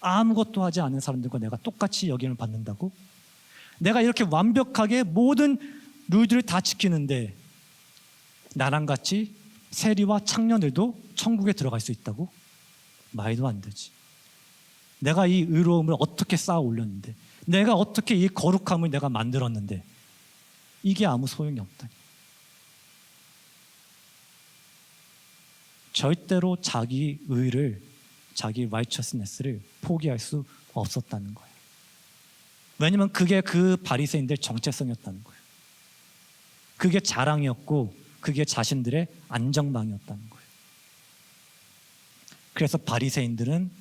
Speaker 1: 아무것도 하지 않은 사람들과 내가 똑같이 여김을 받는다고? 내가 이렇게 완벽하게 모든 룰들을 다 지키는데 나랑 같이 세리와 창녀들도 천국에 들어갈 수 있다고? 말도 안 되지. 내가 이 의로움을 어떻게 쌓아 올렸는데, 내가 어떻게 이 거룩함을 내가 만들었는데 이게 아무 소용이 없다니. 절대로 자기 의를, 자기 righteousness를 포기할 수 없었다는 거예요. 왜냐하면 그게 그 바리새인들의 정체성이었다는 거예요. 그게 자랑이었고 그게 자신들의 안정망이었다는 거예요. 그래서 바리새인들은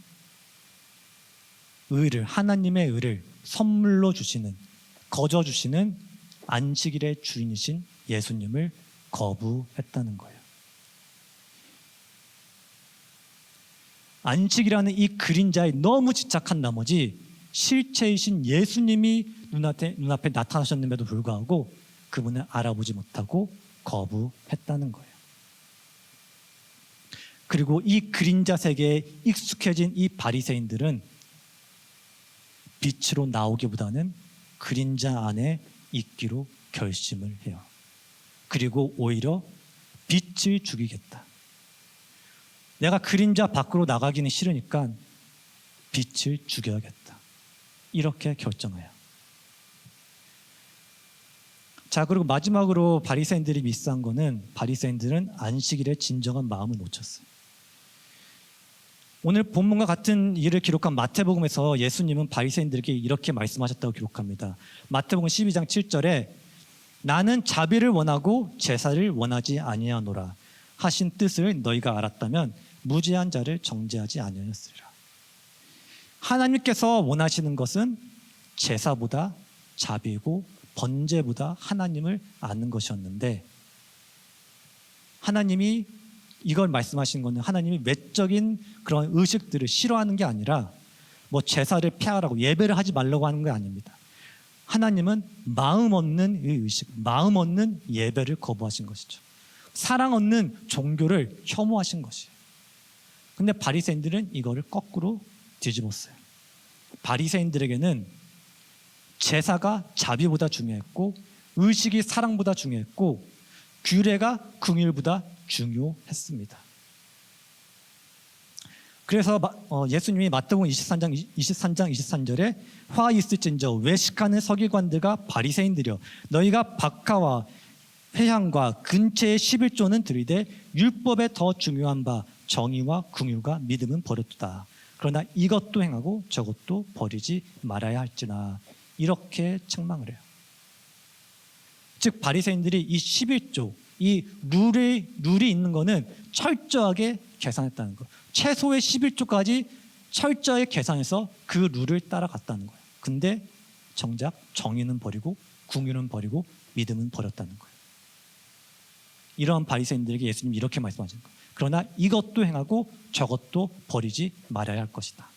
Speaker 1: 의를, 하나님의 의를 선물로 주시는, 거저 주시는 안식일의 주인이신 예수님을 거부했다는 거예요. 안식이라는 이 그림자에 너무 집착한 나머지 실체이신 예수님이 눈앞에 나타나셨음에도 불구하고 그분을 알아보지 못하고 거부했다는 거예요. 그리고 이 그림자 세계에 익숙해진 이 바리새인들은 빛으로 나오기보다는 그림자 안에 있기로 결심을 해요. 그리고 오히려 빛을 죽이겠다. 내가 그림자 밖으로 나가기는 싫으니까 빛을 죽여야겠다. 이렇게 결정해요. 자, 그리고 마지막으로 바리새인들이 미스한 거는, 바리새인들은 안식일의 진정한 마음을 놓쳤어요. 오늘 본문과 같은 일을 기록한 마태복음에서 예수님은 바리새인들에게 이렇게 말씀하셨다고 기록합니다. 마태복음 12장 7절에 나는 자비를 원하고 제사를 원하지 아니하노라 하신 뜻을 너희가 알았다면 무죄한 자를 정죄하지 아니하였으리라. 하나님께서 원하시는 것은 제사보다 자비고 번제보다 하나님을 아는 것이었는데, 하나님이 이걸 말씀하신 것은 하나님이 외적인 그런 의식들을 싫어하는 게 아니라 뭐 제사를 폐하라고 예배를 하지 말라고 하는 게 아닙니다. 하나님은 마음 없는 이 의식, 마음 없는 예배를 거부하신 것이죠. 사랑 없는 종교를 혐오하신 것이에요. 근데 바리새인들은 이거를 거꾸로 뒤집었어요. 바리새인들에게는 제사가 자비보다 중요했고, 의식이 사랑보다 중요했고, 규례가 긍휼보다 중요했습니다. 그래서 예수님이 마태복음 23장 23절에 화 있을진저 외식하는 서기관들과 바리새인들이여 너희가 박하와 회향과 근체의 11조는 들이되 율법에 더 중요한 바 정의와 긍휼과 믿음은 버렸도다. 그러나 이것도 행하고 저것도 버리지 말아야 할지나, 이렇게 책망을 해요. 즉 바리새인들이 이 11조, 이 룰이 있는 거는 철저하게 계산했다는 거. 최소의 11조까지 철저하게 계산해서 그 룰을 따라갔다는 거예요. 근데 정작 정의는 버리고 긍휼은 버리고 믿음은 버렸다는 거예요. 이러한 바리새인들에게 예수님이 이렇게 말씀하시는 거예요. 그러나 이것도 행하고 저것도 버리지 말아야 할 것이다.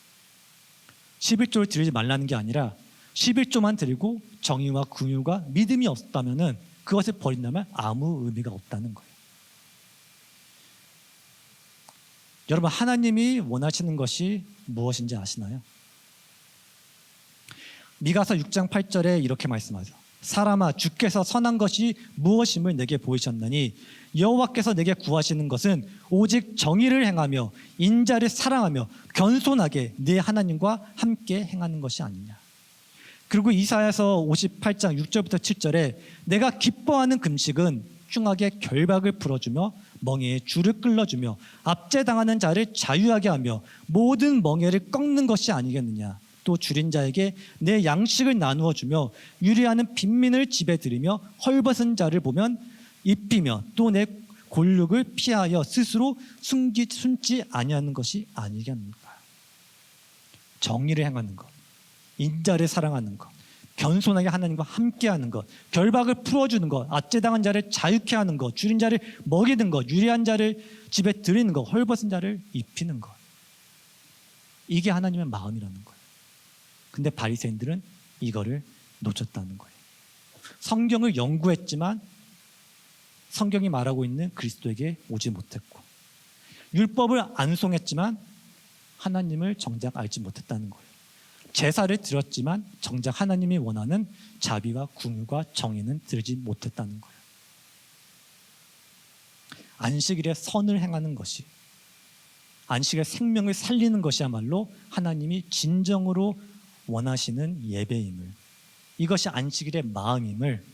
Speaker 1: 11조를 드리지 말라는 게 아니라 11조만 드리고 정의와 긍휼과 믿음이 없다면 그것을 버린다면 아무 의미가 없다는 거예요. 여러분, 하나님이 원하시는 것이 무엇인지 아시나요? 미가서 6장 8절에 이렇게 말씀하죠. 사람아, 주께서 선한 것이 무엇임을 내게 보이셨나니 여호와께서 내게 구하시는 것은 오직 정의를 행하며 인자를 사랑하며 겸손하게 네 하나님과 함께 행하는 것이 아니냐. 그리고 이사야서 58장 6절부터 7절에 내가 기뻐하는 금식은 흉하게 결박을 풀어주며 멍에의 줄을 끌어주며 압제당하는 자를 자유하게 하며 모든 멍에를 꺾는 것이 아니겠느냐. 또 줄인 자에게 내 양식을 나누어 주며 유리하는 빈민을 집에 들이며 헐벗은 자를 보면 입히며 또 내 골육을 피하여 스스로 숨지 아니하는 것이 아니겠는가. 정의를 행하는 것, 인자를 사랑하는 것, 겸손하게 하나님과 함께하는 것, 결박을 풀어주는 것, 압제당한 자를 자유케 하는 것, 줄인 자를 먹이는 것, 유리한 자를 집에 들이는 것, 헐벗은 자를 입히는 것. 이게 하나님의 마음이라는 거예요. 근데 바리새인들은 이거를 놓쳤다는 거예요. 성경을 연구했지만 성경이 말하고 있는 그리스도에게 오지 못했고, 율법을 안송했지만 하나님을 정작 알지 못했다는 거예요. 제사를 드렸지만 정작 하나님이 원하는 자비와 긍휼과 정의는 들지 못했다는 거예요. 안식일에 선을 행하는 것이, 안식일의 생명을 살리는 것이야말로 하나님이 진정으로 원하시는 예배임을, 이것이 안식일의 마음임을,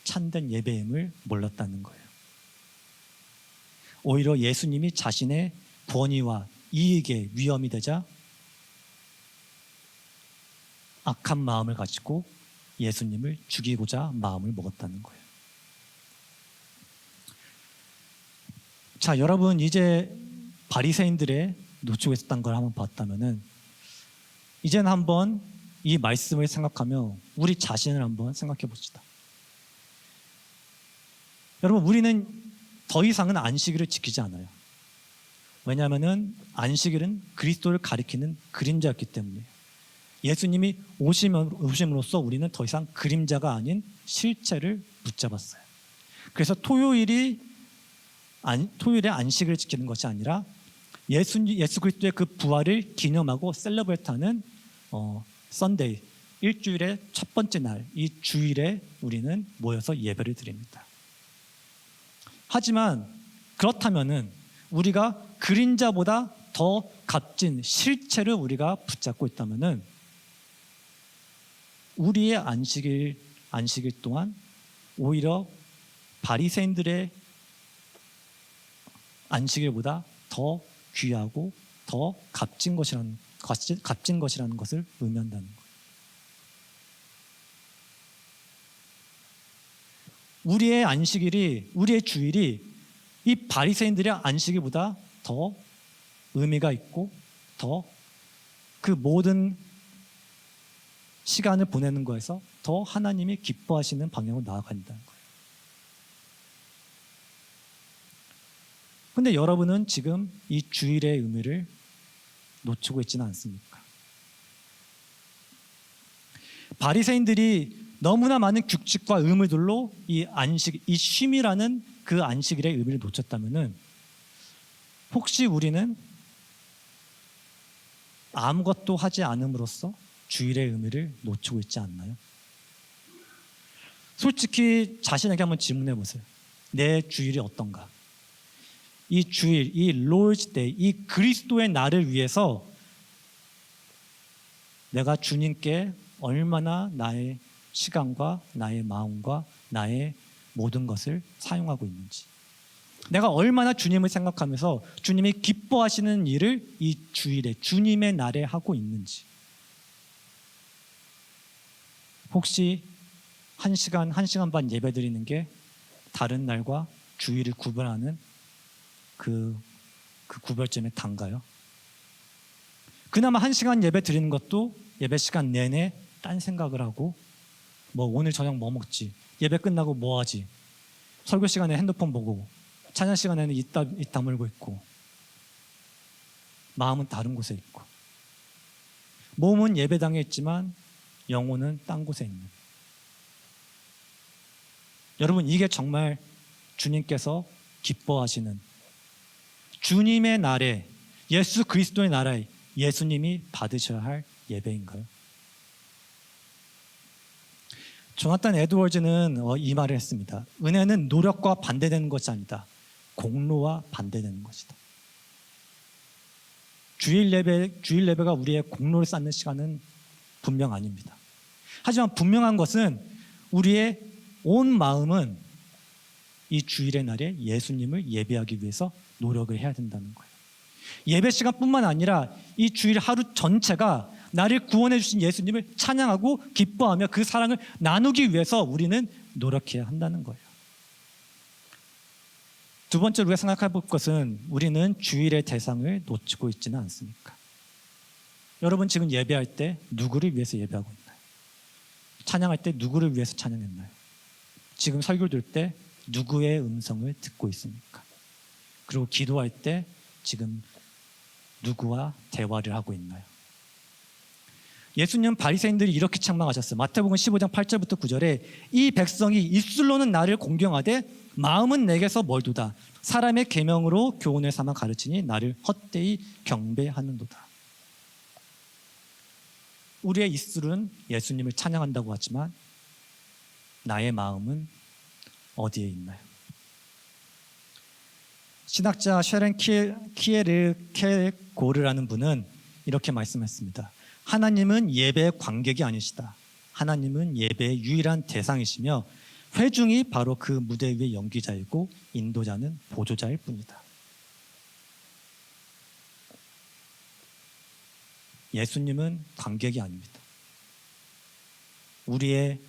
Speaker 1: 참된 예배임을 몰랐다는 거예요. 오히려 예수님이 자신의 권위와 이익에 위험이 되자 악한 마음을 가지고 예수님을 죽이고자 마음을 먹었다는 거예요. 자, 여러분, 이제 바리새인들의 노출에 있었던 걸 한번 봤다면은 이제는 한번 이 말씀을 생각하며 우리 자신을 한번 생각해 봅시다. 여러분, 우리는 더 이상은 안식일을 지키지 않아요. 왜냐하면 안식일은 그리스도를 가리키는 그림자였기 때문이에요. 예수님이 오심으로써 우리는 더 이상 그림자가 아닌 실체를 붙잡았어요. 그래서 토요일에 안식일을 지키는 것이 아니라 예수 그리스도의 그 부활을 기념하고 셀러브레이트하는 썬데이, 일주일의 첫 번째 날, 이 주일에 우리는 모여서 예배를 드립니다. 하지만 그렇다면은 우리가 그림자보다 더 값진 실체를 우리가 붙잡고 있다면은 우리의 안식일 동안 오히려 바리새인들의 안식일보다 더 귀하고 더 값진 것이라는 것을 의미한다는 거예요. 우리의 안식일이, 우리의 주일이 이 바리새인들의 안식일보다 더 의미가 있고 더 그 모든 시간을 보내는 거에서 더 하나님이 기뻐하시는 방향으로 나아간다는 거예요. 근데 여러분은 지금 이 주일의 의미를 놓치고 있지는 않습니까? 바리새인들이 너무나 많은 규칙과 의무들로 이 안식, 이 쉼이라는 그 안식일의 의미를 놓쳤다면은 혹시 우리는 아무것도 하지 않음으로써 주일의 의미를 놓치고 있지 않나요? 솔직히 자신에게 한번 질문해 보세요. 내 주일이 어떤가? 이 주일, 이 Lord's Day, 이 그리스도의 날을 위해서 내가 주님께 얼마나 나의 시간과 나의 마음과 나의 모든 것을 사용하고 있는지, 내가 얼마나 주님을 생각하면서 주님이 기뻐하시는 일을 이 주일에, 주님의 날에 하고 있는지. 혹시 1시간, 1시간 반 예배 드리는 게 다른 날과 주일을 구별하는 그 구별점에 단가요? 그나마 1시간 예배 드리는 것도 예배 시간 내내 딴 생각을 하고, 뭐 오늘 저녁 뭐 먹지? 예배 끝나고 뭐 하지? 설교 시간에 핸드폰 보고, 찬양 시간에는 입 다물고 있고, 마음은 다른 곳에 있고, 몸은 예배당에 있지만 영혼은 딴 곳에 있는. 여러분, 이게 정말 주님께서 기뻐하시는 주님의 날에, 예수 그리스도의 나라에 예수님이 받으셔야 할 예배인가요? 조나단 에드워즈는 이 말을 했습니다. 은혜는 노력과 반대되는 것이 아니다. 공로와 반대되는 것이다. 주일 예배가 우리의 공로를 쌓는 시간은 분명 아닙니다. 하지만 분명한 것은 우리의 온 마음은 이 주일의 날에 예수님을 예배하기 위해서 노력을 해야 된다는 거예요. 예배 시간뿐만 아니라 이 주일 하루 전체가 나를 구원해 주신 예수님을 찬양하고 기뻐하며 그 사랑을 나누기 위해서 우리는 노력해야 한다는 거예요. 두 번째로 우리가 생각해 볼 것은, 우리는 주일의 대상을 놓치고 있지는 않습니까? 여러분, 지금 예배할 때 누구를 위해서 예배하고 있나요? 찬양할 때 누구를 위해서 찬양했나요? 지금 설교 들 때 누구의 음성을 듣고 있습니까? 그리고 기도할 때 지금 누구와 대화를 하고 있나요? 예수님 바리새인들이 이렇게 책망하셨어요. 마태복음 15장 8절부터 9절에 이 백성이 입술로는 나를 공경하되 마음은 내게서 멀도다. 사람의 계명으로 교훈을 삼아 가르치니 나를 헛되이 경배하는도다. 우리의 입술은 예수님을 찬양한다고 하지만 나의 마음은 어디에 있나요? 신학자 쉐렌 키에르케고르라는 분은 이렇게 말씀했습니다. 하나님은 예배의 관객이 아니시다. 하나님은 예배의 유일한 대상이시며 회중이 바로 그 무대 위의 연기자이고 인도자는 보조자일 뿐이다. 예수님은 관객이 아닙니다. 우리의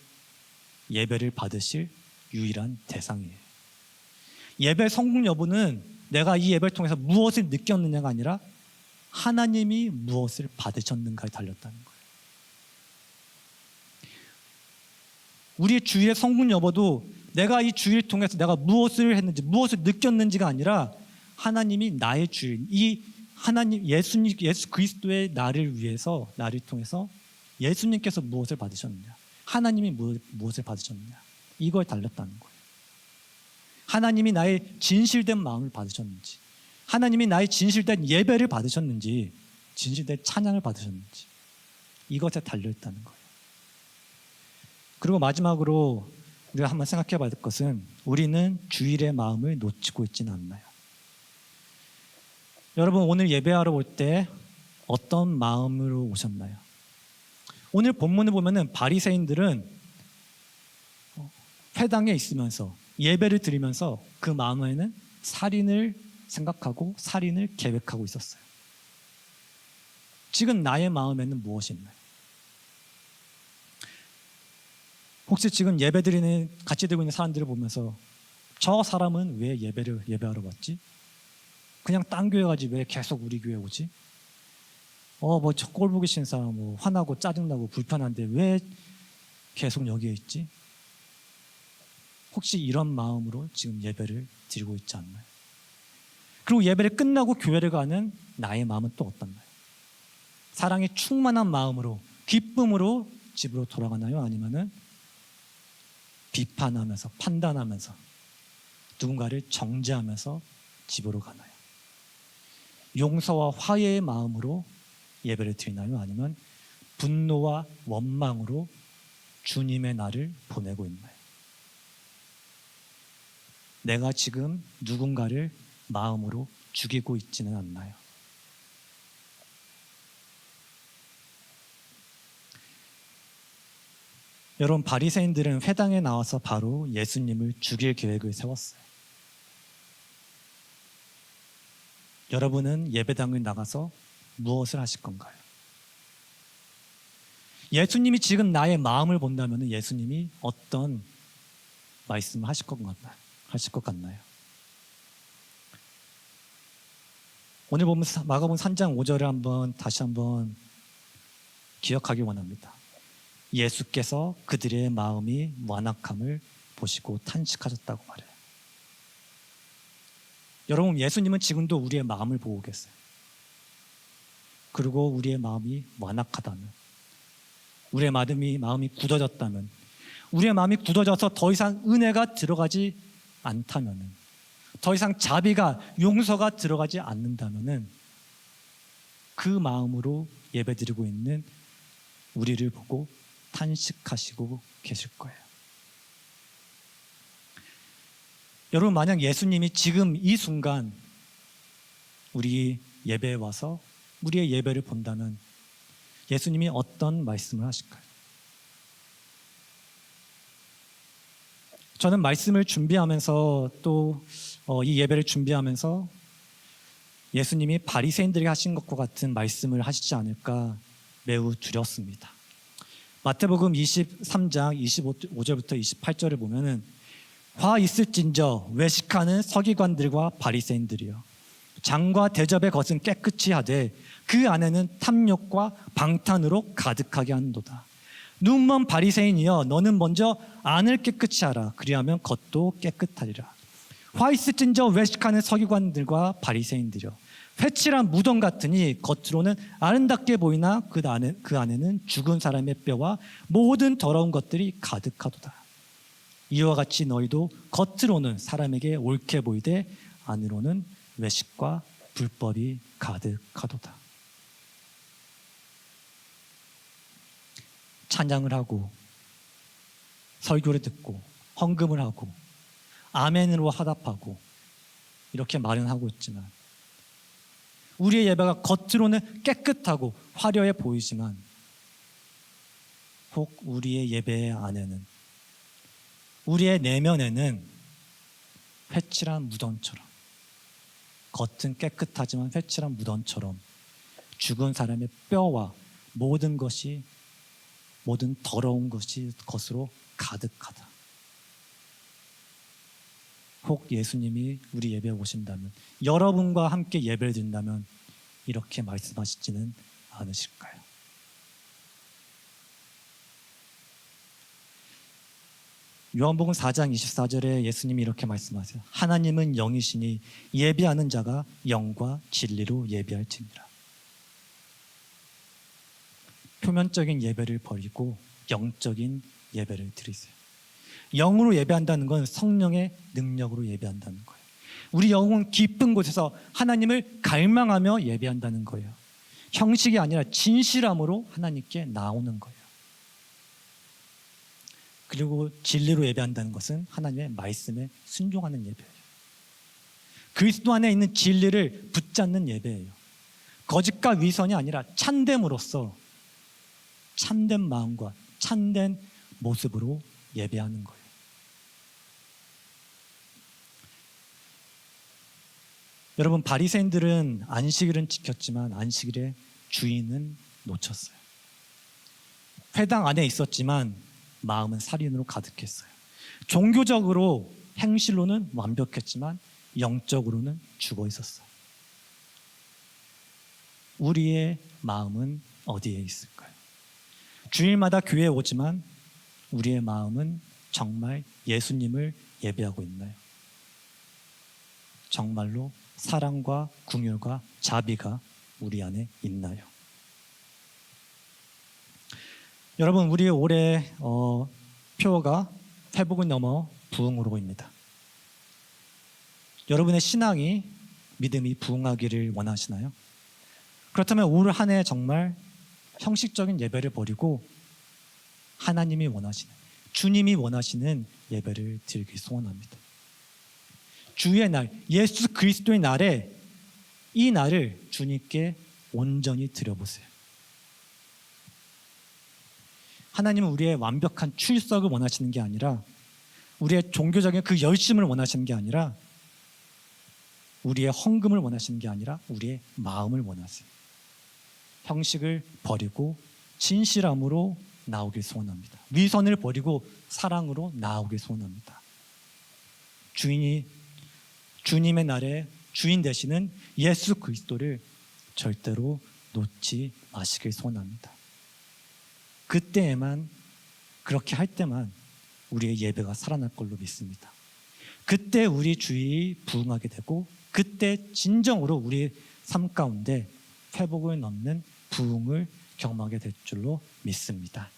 Speaker 1: 예배를 받으실 유일한 대상이에요. 예배 성공 여부는 내가 이 예배를 통해서 무엇을 느꼈느냐가 아니라 하나님이 무엇을 받으셨는가에 달렸다는 거예요. 우리의 주일의 성공 여부도 내가 이 주일을 통해서 내가 무엇을 했는지, 무엇을 느꼈는지가 아니라 하나님이 나의 주일, 이 하나님 예수 그리스도의 나를 위해서, 나를 통해서 예수님께서 무엇을 받으셨느냐, 하나님이 무엇을 받으셨느냐, 이걸 달렸다는 거예요. 하나님이 나의 진실된 마음을 받으셨는지, 하나님이 나의 진실된 예배를 받으셨는지, 진실된 찬양을 받으셨는지, 이것에 달려있다는 거예요. 그리고 마지막으로 우리가 한번 생각해 봐야 될 것은, 우리는 주일의 마음을 놓치고 있지는 않나요? 여러분, 오늘 예배하러 올 때 어떤 마음으로 오셨나요? 오늘 본문을 보면은 바리새인들은 회당에 있으면서 예배를 드리면서 그 마음에는 살인을 생각하고 살인을 계획하고 있었어요. 지금 나의 마음에는 무엇이 있나요? 혹시 지금 예배드리는, 같이 드리고 있는 사람들을 보면서 저 사람은 왜 예배하러 왔지? 그냥 딴 교회 가지 왜 계속 우리 교회 오지? 뭐 저 꼴 보기 싫은 사람, 뭐 화나고 짜증나고 불편한데 왜 계속 여기에 있지? 혹시 이런 마음으로 지금 예배를 드리고 있지 않나요? 그리고 예배를 끝나고 교회를 가는 나의 마음은 또 어떻나요? 사랑이 충만한 마음으로, 기쁨으로 집으로 돌아가나요? 아니면은 비판하면서 판단하면서 누군가를 정죄하면서 집으로 가나요? 용서와 화해의 마음으로 예배를 드리나요? 아니면 분노와 원망으로 주님의 날을 보내고 있나요? 내가 지금 누군가를 마음으로 죽이고 있지는 않나요? 여러분, 바리새인들은 회당에 나와서 바로 예수님을 죽일 계획을 세웠어요. 여러분은 예배당을 나가서 무엇을 하실 건가요? 예수님이 지금 나의 마음을 본다면 예수님이 어떤 말씀을 하실 것 같나요? 오늘 보면 마가복음 3장 5절을 다시 한번 기억하기 원합니다. 예수께서 그들의 마음이 완악함을 보시고 탄식하셨다고 말해요. 여러분, 예수님은 지금도 우리의 마음을 보고 계세요. 그리고 우리의 마음이 완악하다면, 우리의 마음이 굳어졌다면, 우리의 마음이 굳어져서 더 이상 은혜가 들어가지 않다면, 더 이상 자비가, 용서가 들어가지 않는다면 그 마음으로 예배드리고 있는 우리를 보고 탄식하시고 계실 거예요. 여러분, 만약 예수님이 지금 이 순간 우리 예배에 와서 우리의 예배를 본다면 예수님이 어떤 말씀을 하실까요? 저는 말씀을 준비하면서 또 이 예배를 준비하면서 예수님이 바리새인들에게 하신 것과 같은 말씀을 하시지 않을까 매우 두렵습니다. 마태복음 23장 25절부터 28절을 보면은 화 있을진저 외식하는 서기관들과 바리새인들이여 장과 대접의 것은 깨끗이 하되 그 안에는 탐욕과 방탄으로 가득하게 하는도다. 눈먼 바리새인이여 너는 먼저 안을 깨끗이 하라. 그리하면 겉도 깨끗하리라. 화 있을진저 외식하는 서기관들과 바리새인들이여 회칠한 무덤 같으니 겉으로는 아름답게 보이나 그 안에는 죽은 사람의 뼈와 모든 더러운 것들이 가득하도다. 이와 같이 너희도 겉으로는 사람에게 옳게 보이되 안으로는 외식과 불법이 가득하도다. 찬양을 하고 설교를 듣고 헌금을 하고 아멘으로 화답하고 이렇게 말은 하고 있지만 우리의 예배가 겉으로는 깨끗하고 화려해 보이지만 혹 우리의 예배 안에는, 우리의 내면에는 회칠한 무덤처럼, 겉은 깨끗하지만 회칠한 무덤처럼 죽은 사람의 뼈와 모든 더러운 것으로 가득하다. 혹 예수님이 우리 예배에 오신다면, 여러분과 함께 예배를 드린다면 이렇게 말씀하시지는 않으실까요? 요한복음 4장 24절에 예수님이 이렇게 말씀하세요. 하나님은 영이시니 예배하는 자가 영과 진리로 예배할지니라. 표면적인 예배를 버리고 영적인 예배를 드리세요. 영으로 예배한다는 건 성령의 능력으로 예배한다는 거예요. 우리 영은 깊은 곳에서 하나님을 갈망하며 예배한다는 거예요. 형식이 아니라 진실함으로 하나님께 나오는 거예요. 그리고 진리로 예배한다는 것은 하나님의 말씀에 순종하는 예배예요. 그리스도 안에 있는 진리를 붙잡는 예배예요. 거짓과 위선이 아니라 참됨으로써 참된 마음과 참된 모습으로 예배하는 거예요. 여러분, 바리새인들은 안식일은 지켰지만 안식일의 주인은 놓쳤어요. 회당 안에 있었지만 마음은 살인으로 가득했어요. 종교적으로 행실로는 완벽했지만 영적으로는 죽어 있었어요. 우리의 마음은 어디에 있을까요? 주일마다 교회에 오지만 우리의 마음은 정말 예수님을 예배하고 있나요? 정말로 사랑과 긍휼과 자비가 우리 안에 있나요? 여러분, 우리 올해 표어가 회복을 넘어 부흥으로입니다. 여러분의 신앙이, 믿음이 부흥하기를 원하시나요? 그렇다면 올 한 해 정말 형식적인 예배를 버리고 하나님이 원하시는, 주님이 원하시는 예배를 드리기 소원합니다. 주의 날, 예수 그리스도의 날에 이 날을 주님께 온전히 드려보세요. 하나님은 우리의 완벽한 출석을 원하시는 게 아니라, 우리의 종교적인 그 열심을 원하시는 게 아니라, 우리의 헌금을 원하시는 게 아니라 우리의 마음을 원하세요. 형식을 버리고 진실함으로 나오길 소원합니다. 위선을 버리고 사랑으로 나오길 소원합니다. 주님의 날에 주인 되시는 예수 그리스도를 절대로 놓지 마시길 소원합니다. 그때에만, 그렇게 할 때만 우리의 예배가 살아날 걸로 믿습니다. 그때 우리 주의 부흥하게 되고, 그때 진정으로 우리 삶 가운데 회복을 넘는 부흥을 경험하게 될 줄로 믿습니다.